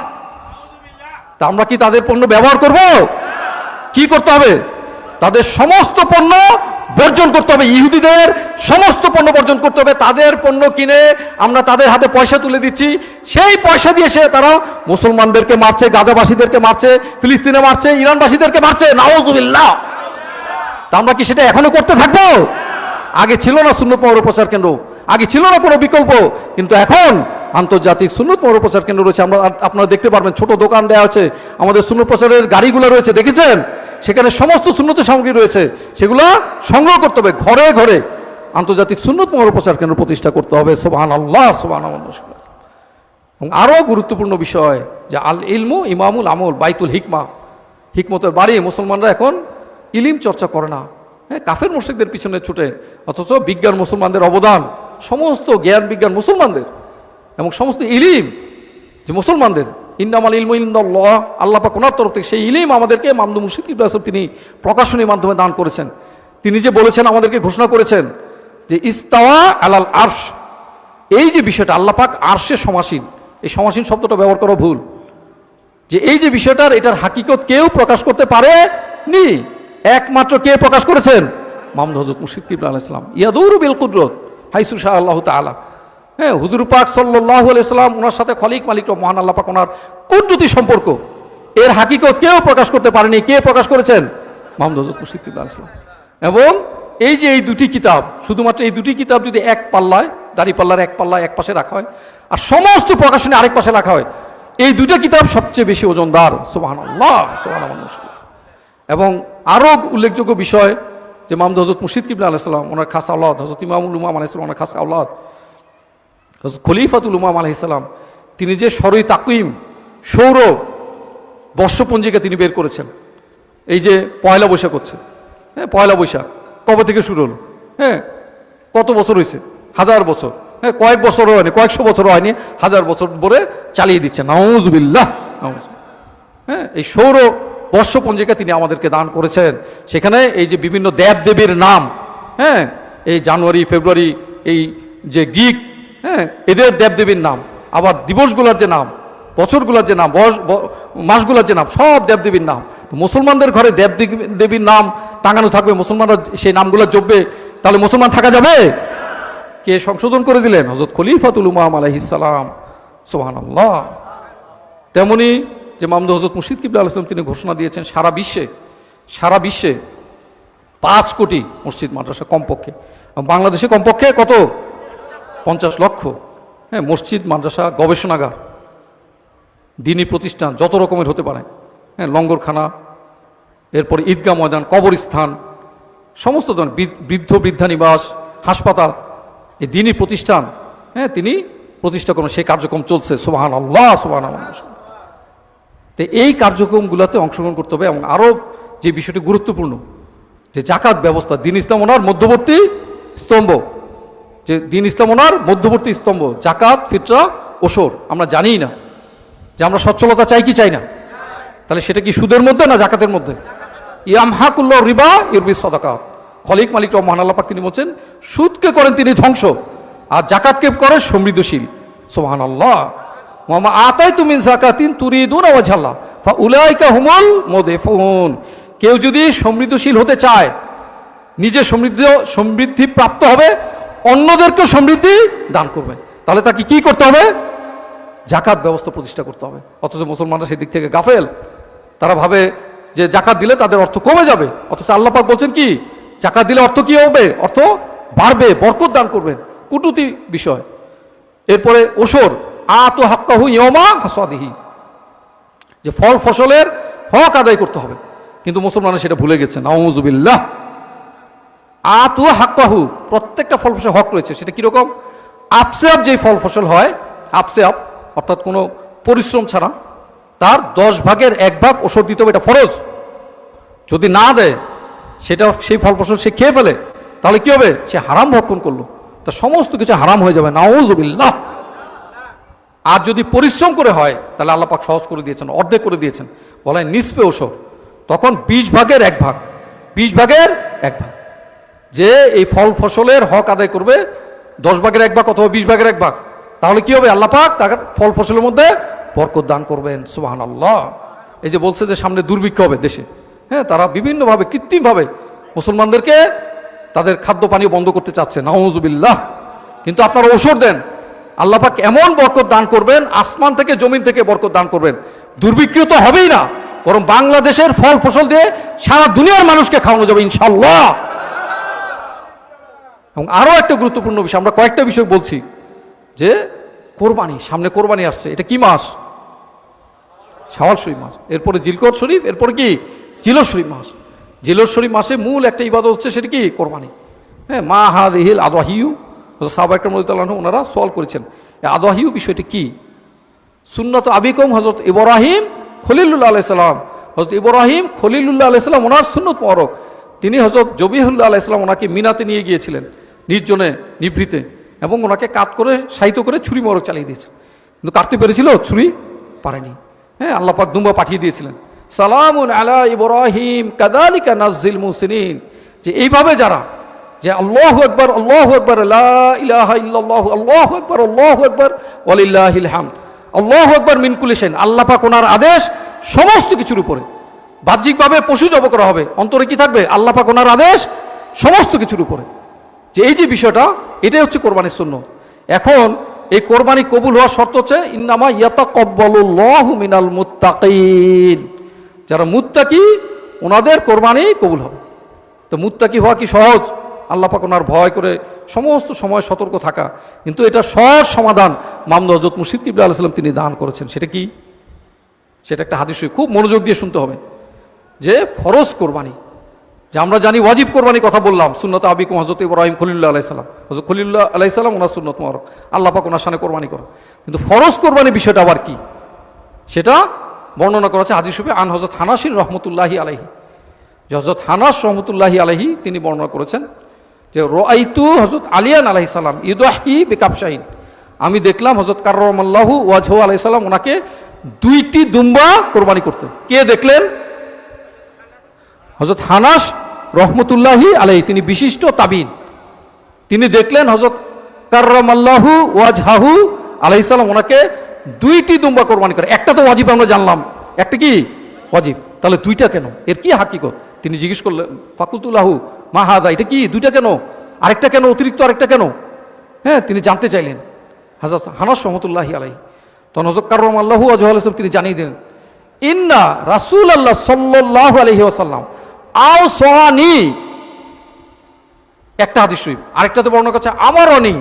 তা আমরা কি তাদের পণ্য ব্যবহার করব? কি করতে হবে? তাদের সমস্ত পণ্য বর্জন করতে হবে। ইহুদিদের সমস্ত পণ্য বর্জন করতে হবে। তাদের পণ্য কিনে আমরা তাদের হাতে পয়সা তুলে দিচ্ছি, সেই পয়সা দিয়ে তারা মুসলমানদেরকে মারছে, গাজাবাসীদেরকে মারছে, ফিলিস্তিনে মারছে, ইরানবাসীদেরকে মারছে। নাউযুবিল্লাহ। তা আমরা কি সেটা এখনো করতে থাকবো? আগে ছিল না সুন্নত মোবারক প্রচার কেন্দ্র, আগে ছিল না কোনো বিকল্প, কিন্তু এখন আন্তর্জাতিক সুন্নত মোবারক প্রচার কেন্দ্র রয়েছে। আমরা আপনারা দেখতে পারবেন, ছোট দোকান দেওয়া আছে, আমাদের সুন্নত প্রচারের গাড়িগুলো রয়েছে, দেখেছেন? সেখানে সমস্ত সুন্নতের সামগ্রী রয়েছে, সেগুলো সংগ্রহ করতে হবে। ঘরে ঘরে আন্তর্জাতিক সুন্নত মোবারক প্রচার কেন্দ্র প্রতিষ্ঠা করতে হবে। সুবহানাল্লাহ, সুবহানাল্লাহ। এবং আরও গুরুত্বপূর্ণ বিষয় যে আল ইলমু ইমামুল আমল বাইতুল হিকমা, হিকমতের বাড়ি। মুসলমানরা এখন ইলিম চর্চা করে না, হ্যাঁ, কাফের মুশরিকদের পিছনে ছুটে, অথচ বিজ্ঞান মুসলমানদের অবদান, সমস্ত জ্ঞান বিজ্ঞান মুসলমানদের, এবং সমস্ত ইলিম যে মুসলমানদের। ইন্নামাল ইলমু ইনদাল্লাহ, আল্লাহ পাক ওনার তরফ থেকে সেই ইলিম আমাদেরকে মুহাম্মদ মুর্শিদ কিবলা আলাইহিস সালাম তিনি প্রকাশনীর মাধ্যমে দান করেছেন। তিনি যে বলেছেন, আমাদেরকে ঘোষণা করেছেন যে ইস্তাওয়া আলাল আরশ, এই যে বিষয়টা আল্লাহ পাক আরশে সমাসীন, এই সমাসীন শব্দটা ব্যবহার করা ভুল। যে এই যে বিষয়টার, এটার হাকিকত কেউ প্রকাশ করতে পারেনি, একমাত্র কে প্রকাশ করেছেন? মুহাম্মদ হযরত মুর্শিদ কিবলা আলাইহিস সালাম। ইয়াদুরু বিল কুদরত হাইসু শাআ আল্লাহু তাআলা। হ্যাঁ, হুজুর পাক সাল্লাল্লাহু আলাইহি ওয়াসাল্লাম, ওনার সাথে খলিক মালিক মহান আল্লাহ পাক ওনার কুদরতি সম্পর্ক, এর হাকিকত কেউ প্রকাশ করতে পারেনি। কে প্রকাশ করেছেন? মুহাম্মদ হযরত মুর্শিদ কিবলা আলাইহিস সালাম। এবং এই যে এই দুটি কিতাব, শুধুমাত্র এই দুটি কিতাব যদি এক পাল্লায়, দাড়ি পাল্লার এক পাল্লায় এক পাশে রাখা হয়, আর সমস্ত প্রকাশনী আরেক পাশে রাখা হয়, এই দুটো কিতাব সবচেয়ে বেশি ওজনদার। সুবহানাল্লাহ, সুবহানাল্লাহ। এবং আরও উল্লেখযোগ্য বিষয় যে মুহাম্মদ হযরত মুর্শিদ কিবলা আলাইহিস সালাম ওনার খাস আওলাদ, হযরত ইমামুল উম্মাহ আলাইহিস সালাম ওনার খাস আওলাদ, হযরত খলিফাতুল উম্মাহ আলাইহিস সালাম, তিনি যে শরঈ তাকওয়িম, সৌর বর্ষপঞ্জিকা তিনি বের করেছেন। এই যে পয়লা বৈশাখ হচ্ছে, হ্যাঁ, পয়লা বৈশাখ কবে থেকে শুরু হলো? হ্যাঁ, কত বছর হয়েছে? 1000 বছর। হ্যাঁ, কয়েক বছরও হয়নি, কয়েকশো বছরও হয়নি, 1000 বছর ধরে চালিয়ে দিচ্ছে। নাউযুবিল্লাহ। হ্যাঁ, এই সৌর বর্ষপঞ্জিকা তিনি আমাদেরকে দান করেছেন। সেখানে এই যে বিভিন্ন দেবদেবীর নাম, হ্যাঁ, এই জানুয়ারি ফেব্রুয়ারি, এই যে গ্রিক, হ্যাঁ, এদের দেবদেবীর নাম, আবার দিবসগুলোর যে নাম, বছরগুলোর যে নাম, মাসগুলোর যে নাম, সব দেবদেবীর নাম। মুসলমানদের ঘরে দেবদেবীর নাম টাঙানো থাকবে, মুসলমানরা সেই নামগুলো জপবে, তাহলে মুসলমান থাকা যাবে? কে সংশোধন করে দিলেন? হযরত খলিফাতুল উম্মাহ আলাইহিস সালাম। সুবহানাল্লাহ। তেমনি যে মুহাম্মদ হযরত মুর্শিদ কিবলা আলাইহিস সালাম তিনি ঘোষণা দিয়েছেন সারা বিশ্বে 5 কোটি মসজিদ মাদ্রাসা কমপক্ষে, বাংলাদেশে কমপক্ষে কত? 50 লক্ষ। হ্যাঁ, মসজিদ মাদ্রাসা, গবেষণাগার, দ্বীনি প্রতিষ্ঠান যত রকমের হতে পারে, হ্যাঁ, লঙ্গরখানা, এরপরে ঈদগাহ ময়দান, কবরস্থান, সমস্ত ধরনের বৃদ্ধ বৃদ্ধা নিবাস, হাসপাতাল, এই দ্বীনি প্রতিষ্ঠান, হ্যাঁ, তিনি প্রতিষ্ঠা করেন, সেই কার্যক্রম চলছে। সুবহানাল্লাহ, সুবহানাল্লাহ। তো এই কার্যক্রমগুলোতে অংশগ্রহণ করতে হবে। এবং আরও যে বিষয়টি গুরুত্বপূর্ণ, যে জাকাত ব্যবস্থা, দ্বীন ইসলাম ওনার মধ্যবর্তী স্তম্ভ, যে দ্বীন ইসলাম ওনার মধ্যবর্তী স্তম্ভ, জাকাত, ফিতরা, ওসর আমরা জানি না যে আমরা সচ্ছলতা চাই কি চাই না? তাহলে সেটা কি সুদের মধ্যে না জাকাতের মধ্যে? ইয়ামহাকুল্লাহু রিবা ইউরবি সাদাকাত। খলিক মালিক মহান আল্লাহ পাক তিনি বলছেন, সুদকে করেন তিনি ধ্বংস, আর জাকাতকে করে সমৃদ্ধশীল। সুবহানাল্লাহ। ওয়া মা আতাইতুম মিন যাকাতিন তুরিদুনা ওয়াজহাল্লাহ ফাউলাইকা হুমুল মুদিফুন। কেউ যদি সমৃদ্ধশীল হতে চায়, নিজে সমৃদ্ধি প্রাপ্ত হবে, অন্যদেরকেও সমৃদ্ধি দান করবে। তাহলে তাকে কি করতে হবে? জাকাত ব্যবস্থা প্রতিষ্ঠা করতে হবে। অথচ মুসলমানরা সেই দিক থেকে গাফেল। তারা ভাবে যে জাকাত দিলে তাদের অর্থ কমে যাবে, অথচ আল্লাহ পাক বলছেন কি, জাকাত দিলে অর্থ কি হবে? অর্থ বাড়বে, বরকত দান করবেন। কুটুতি বিষয়। এরপরে ওসর আতু হাক্কাহু ইয়াওমা হাসাদিহি, যে ফল ফসলের হক আদায় করতে হবে, কিন্তু মুসলমানরা সেটা ভুলে গেছে। নাউযুবিল্লাহ। আতু হাক্কাহু, প্রত্যেকটা ফল ফসল হক রয়েছে। সেটা কিরকম? আপসে আপ যেই ফল ফসল হয়, আপসে আপ অর্থাৎ কোনো পরিশ্রম ছাড়া, তার 10 ভাগের 1 ভাগ ওষুধ দিতে হবে, এটা ফরজ। যদি না দেয়, সেটা সেই ফল ফসল সে খেয়ে ফেলে, তাহলে কি হবে? সে হারাম ভক্ষণ করলো, তার সমস্ত কিছু হারাম হয়ে যাবে। নাউযুবিল্লাহ। আর যদি পরিশ্রম করে হয়, তাহলে আল্লাহ পাক সহজ করে দিয়েছেন, অর্ধেক করে দিয়েছেন, বলে নিসফে ওষুধ। তখন 20 ভাগের 1 ভাগ, 20 ভাগের 1 ভাগ, যে এই ফল ফসলের হক আদায় করবে, 10 ভাগের 1 ভাগ অথবা 20 ভাগের 1 ভাগ, তাহলে কি হবে? আল্লাহ পাক তার ফল ফসলের মধ্যে বরকত দান করবেন। সুবহানাল্লাহ। এই যে বলছে যে সামনে দুর্ভিক্ষ হবে দেশে, হ্যাঁ, তারা বিভিন্নভাবে কৃত্রিমভাবে মুসলমানদেরকে তাদের খাদ্য পানীয় বন্ধ করতে চাচ্ছে। নাউযুবিল্লাহ। কিন্তু আপনারা ওষুধ দেন, আল্লাহ পাক এমন বরকত দান করবেন, আসমান থেকে জমিন থেকে বরকত দান করবেন। দুর্ভিক্ষ তো হবেই না, বরং বাংলাদেশের ফল ফসল দিয়ে সারা দুনিয়ার মানুষকে খাওয়ানো যাবে ইনশাআল্লাহ। এবং আরো একটা গুরুত্বপূর্ণ বিষয়, আমরা কয়েকটা বিষয় বলছি, যে কোরবানি, সামনে কোরবানি আসছে। এটা কি মাস? শাওয়াল শরীফ মাস। এরপরে জিলকদ শরীফ, এরপরে কি জিলহজ শরীফ মাস। জিলহজ শরীফ মাসে মূল একটা ইবাদত হচ্ছে, সেটা কি? কোরবানি। হ্যাঁ, মা হাযিহিল আদওয়াহিউ, সাহাবা ইকরাম রাদিয়াল্লাহু আনহুম ওনারা সওয়াল করেছেন, এই আদওয়াহিউ বিষয়টি কি? সুন্নাত আবিকুম হযরত ইব্রাহিম খলিলুল্লাহ আলাইহিস সালাম, হযরত ইব্রাহিম খলিলুল্লাহ আলাইহিস সালাম ওনার সুন্নত মুবারক। তিনি হযরত জবিহুল্লাহ আলাইহিস সালাম ওনাকে মিনাতে নিয়ে গিয়েছিলেন, নির্জনে নিভৃতে, এবং ওনাকে কাত করে সাহিত্য করে ছুরি মোবারক চালিয়ে দিয়েছেন। কিন্তু কাটতে পেরেছিল? ছুরি পারেনি। হ্যাঁ, আল্লাহ পাক দুম্বা পাঠিয়ে দিয়েছিলেন, সালামুন আলা ইব্রাহিম কাযালিকা নাজ্জিল মুহসিনিন, যে এইভাবে যারা, যে আল্লাহু আকবার, আল্লাহু আকবার, লা ইলাহা ইল্লাল্লাহ, আল্লাহু আকবার, আল্লাহু আকবার, ওয়ালিল্লাহিল হামদ, আল্লাহু আকবার মিন কুল্লি শাইইন, আল্লাহ পাক ওনার আদেশ সমস্ত কিছুর উপরে। বাহ্যিকভাবে পশু জব করা হবে, অন্তরে কি থাকবে? আল্লাহ পাক ওনার আদেশ সমস্ত কিছুর উপরে। যে এই যে বিষয়টা, এটাই হচ্ছে কোরবানির সুন্নাত। এখন এই কোরবানি কবুল হওয়ার শর্ত হচ্ছে ইন্নামা ইয়াতাকাব্বালুল্লাহু মিনাল মুত্তাকিন, যারা মুত্তাকি ওনাদের কোরবানি কবুল হবে। তো মুত্তাকি হওয়া কি সহজ? আল্লাহ পাক ওনার ভয় করে সমস্ত সময় সতর্ক থাকা, কিন্তু এটা সহজ সমাধান মামদু হযরত মুর্শিদ কিবলা আলাইহিস সালাম তিনি দান করেছেন। সেটা কি? সেটা একটা হাদিস, খুব মনোযোগ দিয়ে শুনতে হবে। যে ফরজ কোরবানি, যে আমরা জানি ওয়াজিব কোরবানি কথা বললাম, সুন্নত আবিকুম হযরত ইব্রাহিম খলিলুল্লাহ আলাইহিস সালাম, হযরত খলিলুল্লাহ আলাইহিস সালাম ওনার সুন্নত মুবারক, আল্লাহ পাক ওনার শানে কোরবানি করা। কিন্তু ফরজ কোরবানি বিষয়টা আবার কি? সেটা বর্ণনা করা আছে হাদিস শরীফে, আন হযরত হানাস রাহমাতুল্লাহি আলাইহি, যে হযরত হানাস রাহমাতুল্লাহি আলাইহি তিনি বর্ণনা করেছেন যে রাআইতু হযরত আলিয়ান আলাইহিস সালাম ইউদাহি বিকাবশাইন, আমি দেখলাম হযরত কাররামাল্লাহু ওয়াজহু আলাইহিস সালাম ওনাকে 2টি দুম্বা কোরবানি করতে। কে দেখলেন? হযরত হানাস রহমতুল্লাহি আলাইহি, তিনি বিশিষ্ট তাবিন, তিনি দেখলেন হযরত কাররামাল্লাহু ওয়াজহাহু আলাইহিস সালাম ওনাকে 2টি দুম্বা কোরবানি করে। একটা তো ওয়াজিব আমরা জানলাম, একটা কি ওয়াজিব, তাহলে 2টা কেন? এর কি হাকিকত? তিনি জিজ্ঞেস করলেন, ফাকুলতুল্লাহু মা হাযা, এটা কি 2টা কেন, আরেকটা কেন, অতিরিক্ত আরেকটা কেন? হ্যাঁ, তিনি জানতে চাইলেন হযরত হানাস রহমতুল্লাহি আলাইহি। তখন হযরত কাররামাল্লাহু ওয়াজহাহু আলাইহিস সালাম তিনি জানিয়ে দিলেন, ইন্না রাসূলুল্লাহ সাল্লাল্লাহু আলাইহি ওয়াসাল্লাম আওসানি, একটা হাদিস শরীফ, আরেকটাতে বর্ণনা করছে আমারনি,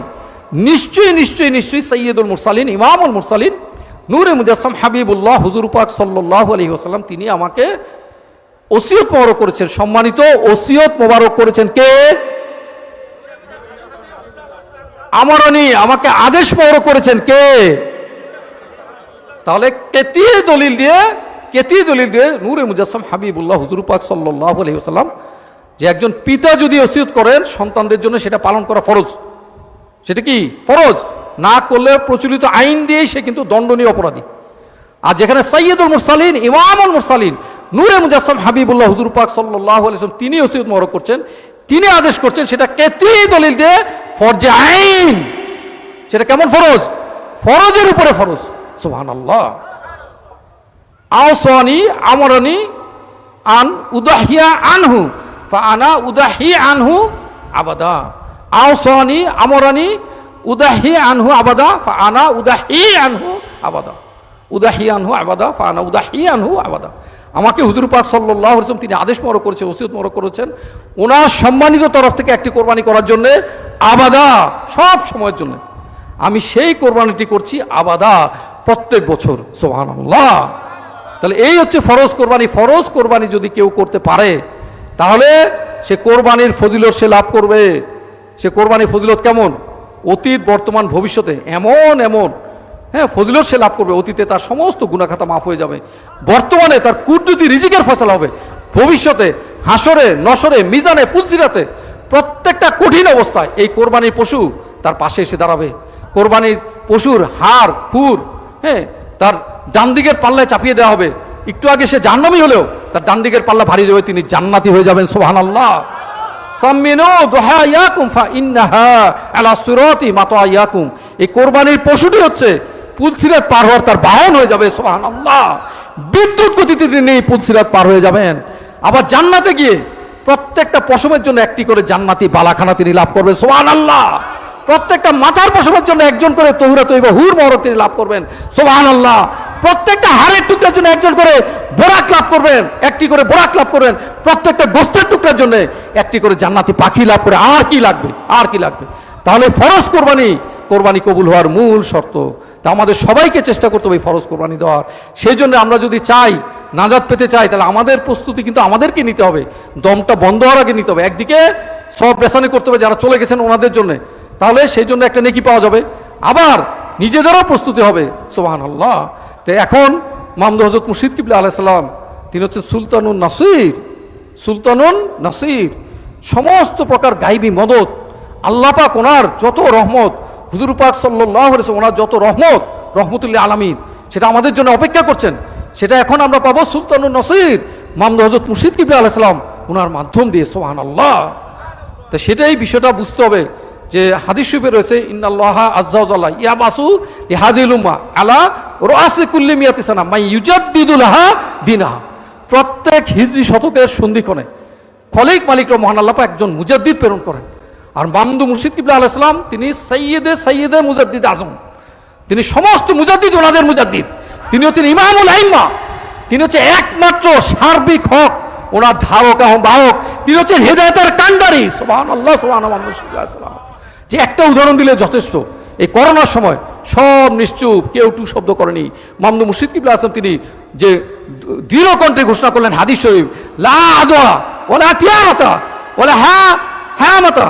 নিশ্চয়ই নিশ্চয়ই নিশ্চয়ই সাইয়্যিদুল মুরসালিন, ইমামুল মুরসালিন, নূরে মুজাসসাম হাবিবুল্লাহ হুজুর পাক সাল্লাল্লাহু আলাইহি ওয়াসাল্লাম তিনি আমাকে ওসিয়ত মোবারক করেছেন, সম্মানিত ওসিয়ত মোবারক করেছেন। কে? আমারনি, আমাকে আদেশ মোবারক করেছেন। কে? তাহলে কেতিয়ে দলিল দিয়ে নূরে মুজাসসাম হাবিবুল্লাহ হুজুর পাক সাল্লাল্লাহু আলাইহি ওয়াসাল্লাম, যে একজন পিতা যদি ওসিয়ত করেন সন্তানদের জন্য, সেটা পালন করা ফরজ। সেটা কি ফরজ? না করলে প্রচলিত আইন দিয়ে সে কিন্তু দণ্ডনীয় অপরাধী। আর যেখানে সাইয়্যিদুল মুরসালিন, ইমামুল মুরসালিন, নূরে মুজাসসাম হাবিবুল্লাহ হুজুর পাক সাল্লাল্লাহু আলাইহি ওয়াসাল্লাম তিনি ওসিয়ত মোবারক করছেন, তিনি আদেশ করছেন, সেটা কেতি দলিল দিয়ে ফরজে আইন। সেটা কেমন ফরজ? ফরজের উপরে ফরজ। সুবহানাল্লাহ। আওসানি আমারনি আন উদাহিয়া আনহু, ফাআনা উদাহি আনহু আবাদা, আওসানি আমরানি উদাহি আনহু আবাদা ফাআনা উদাহি আনহু আবাদা, উদাহি আনহু আবাদা ফাআনা উদাহি আনহু আবাদা। আমাকে হুজুর পাক সাল্লাল্লাহু আলাইহি ওয়াসাল্লাম তিনি আদেশ মোবারক করেছেন, ওসিয়ত মোবারক করেছেন ওনার সম্মানিত তরফ থেকে একটি কোরবানি করার জন্য, আবাদা, সব সময়ের জন্য। আমি সেই কোরবানিটি করছি আবাদা, প্রত্যেক বছর। সুবহানাল্লাহ। তাহলে এই হচ্ছে ফরজ কোরবানি। ফরজ কোরবানি যদি কেউ করতে পারে তাহলে সে কোরবানির ফজিলত সে লাভ করবে। সে কোরবানির ফজিলত কেমন? অতীত, বর্তমান, ভবিষ্যতে এমন এমন ফজিলত সে লাভ করবে। অতীতে তার সমস্ত গুনাহ খাতা মাফ হয়ে যাবে, বর্তমানে তার কুদরতি রিজিকের ফয়সালা হবে, ভবিষ্যতে হাসরে, নসরে, মিজানে, পুলসিরাতে প্রত্যেকটা কঠিন অবস্থায় এই কোরবানির পশু তার পাশে এসে দাঁড়াবে। কোরবানির পশুর হাড় খুর তার ডান দিকের পাল্লায় চাপিয়ে দেওয়া হবে। একটু আগে সে জাহান্নামী হলেও তার ডান দিকের পাল্লা ভারী যাবে, তিনি জান্নাতি হয়ে যাবেন। সুবহানাল্লাহ। সাম্মিনু দুহায়াকুম ফাইন্নাহা আলা সিরাতি মাতায়াকুম। এই কোরবানির পশুটি হচ্ছে পুলসিরাত পার হওয়ার তার বাহন হয়ে যাবে। সুবহানাল্লাহ। বিদ্যুৎ গতিতে তিনি পুলসিরাত পার হয়ে যাবেন। আবার জান্নাতে গিয়ে প্রত্যেকটা পশমের জন্য একটি করে জান্নাতি বালাখানা তিনি লাভ করবেন। সুবহানাল্লাহ। প্রত্যেকটা মাথার পশমের জন্য একজন করে তহুরা তৈবা হুর মহরত তিনি লাভ করবেন। সুবহানাল্লাহ। প্রত্যেকটা হাড়ের টুকরার জন্য একজন করে বোরাক লাভ করবেন, একটি করে বোরাক লাভ করবেন। প্রত্যেকটা গোস্তের টুকরার জন্য একটি করে জান্নাতি পাখি লাভ করে। আর কি লাগবে? আর কি লাগবে? তাহলে ফরজ কোরবানি, কোরবানি কবুল হওয়ার মূল শর্ত। তা আমাদের সবাইকে চেষ্টা করতে হবে ফরজ কোরবানি দেওয়ার। সেই জন্য আমরা যদি চাই নাজাত পেতে চাই তাহলে আমাদের প্রস্তুতি কিন্তু আমাদেরকে নিতে হবে, দমটা বন্ধ হওয়ার আগে নিতে হবে। একদিকে সব পেছানি করতে হবে যারা চলে গেছেন ওনাদের জন্য, তাহলে সেই জন্য একটা নেকি পাওয়া যাবে, আবার নিজেদেরও প্রস্তুতি হবে। সুবহানাল্লাহ। তো এখন মামদু হযরত মুর্শিদ কিবলা আলাইহিস সালাম তিনি হচ্ছেন সুলতানুন নাসির। সুলতানুন নাসির, সমস্ত প্রকার গাইবী মদত আল্লাহ পাক ওনার যত রহমত, হুজুর পাক সাল্লাল্লাহু আলাইহি ওয়াসাল্লাম ওনার যত রহমত, রহমতুল্লিল আলামিন, সেটা আমাদের জন্য অপেক্ষা করছেন। সেটা এখন আমরা পাবো সুলতানুন নাসির মামদু হযরত মুর্শিদ কিবলা আলাইহিস সালাম ওনার মাধ্যম দিয়ে। সুবহানাল্লাহ। তো সেটাই বিষয়টা বুঝতে হবে যে হাদিস শরীফে রয়েছে ইন্নাল্লাহা আযজা ওয়া জাল্লা ইয়াবাসু লিহাদিল উম্মাহ আলা রাসি কুল্লি মিয়াতি সানা মান ইউজাদ্দিদু লাহা দীনাহা। প্রত্যেক হিজরি শতকের সন্ধিক্ষণে খলিক মালিক মহান আল্লাহ পাক একজন মুজাদ্দিদ প্রেরণ করেন। আর মামদু মুর্শিদ কিবলা আলাইহিস সালাম তিনি সাইয়্যিদে মুজাদ্দিদ আজম, তিনি সমস্ত মুজাদ্দিদ ওনাদের মুজাদ্দিদ। তিনি হচ্ছেন ইমামুল আইম্মা, তিনি হচ্ছে একমাত্র সার্বিক হক, ওনার ধারক এবং বাহক, তিনি হচ্ছেন হেদায়েতের কান্ডারি। সুবহানাল্লাহ। সুবহানাল্লাহ। যে একটা উদাহরণ দিলে যথেষ্ট। এই করোনার সময় সব নিশ্চুপ, কেউ টু শব্দ করেনি। মামদু মুর্শিদ কিবলা আলাইহিস সালাম তিনি যে দৃঢ় কণ্ঠে ঘোষণা করলেন হাদিস শরীফ, লা আদওয়া ওয়ালা তিয়ারাতা ওয়ালা হামাতা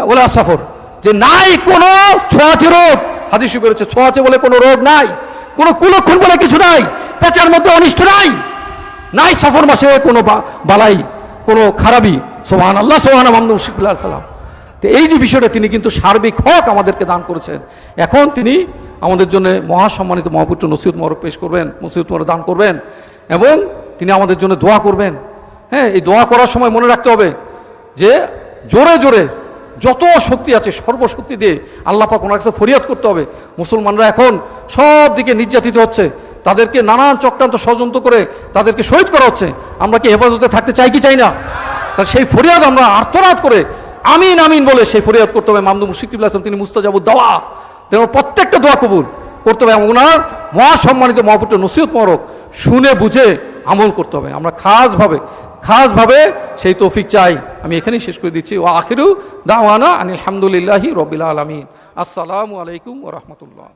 ওয়ালা সফর, যে নাই কোনো ছোঁয়াচে রোগ। হাদিস শরীফে রয়েছে ছোঁয়াচে বলে কোনো রোগ নাই, কোনো কুলক্ষণ বলে কিছু নাই, পেঁচার মধ্যে অনিষ্ট নাই, নাই সফর মাসে কোনো বালাই, কোনো খারাপি। সুবহানাল্লাহ। সুবহানাল্লাহ। মামদু মুর্শিদ কিবলা আলাইহিস সালাম। তো এই যে বিষয়টা তিনি কিন্তু সার্বিক হক আমাদেরকে দান করেছেন। এখন তিনি আমাদের জন্য মহাসম্মানিত মহাপুত্র নসিহত মোবারক পেশ করবেন, নসিহত মোবারক দান করবেন এবং তিনি আমাদের জন্য দোয়া করবেন। এই দোয়া করার সময় মনে রাখতে হবে যে জোরে জোরে যত শক্তি আছে সর্বশক্তি দিয়ে আল্লাহ পাক ওনার কাছে ফরিয়াদ করতে হবে। মুসলমানরা এখন সব দিকে নির্যাতিত হচ্ছে, তাদেরকে নানান চক্রান্ত ষড়যন্ত্র করে তাদেরকে শহীদ করা হচ্ছে। আমরা কি হেফাজতে থাকতে চাই কি চাই না? তার সেই ফরিয়াদ আমরা আর্তনাদ করে আমিন আমিন বলে সেই ফরিয়াদ করতে হবে। মামদু মুর্শিদ কিবলা আলাইহিস সালাম তিনি মুস্তাজাবুদ দাওয়া, তেমন প্রত্যেকটা দোয়া কবুল করতে হবে এবং ওনার মহাসম্মানিত মহাপুত্র নসিহত মোবারক শুনে বুঝে আমল করতে হবে। আমরা খাসভাবে সেই তৌফিক চাই। আমি এখানেই শেষ করে দিচ্ছি। ওয়া আখিরু দাওয়ানা আনিল হামদুলিল্লাহি রাব্বিল আলামিন। আসসালামু আলাইকুম ওয়া রাহমাতুল্লাহ।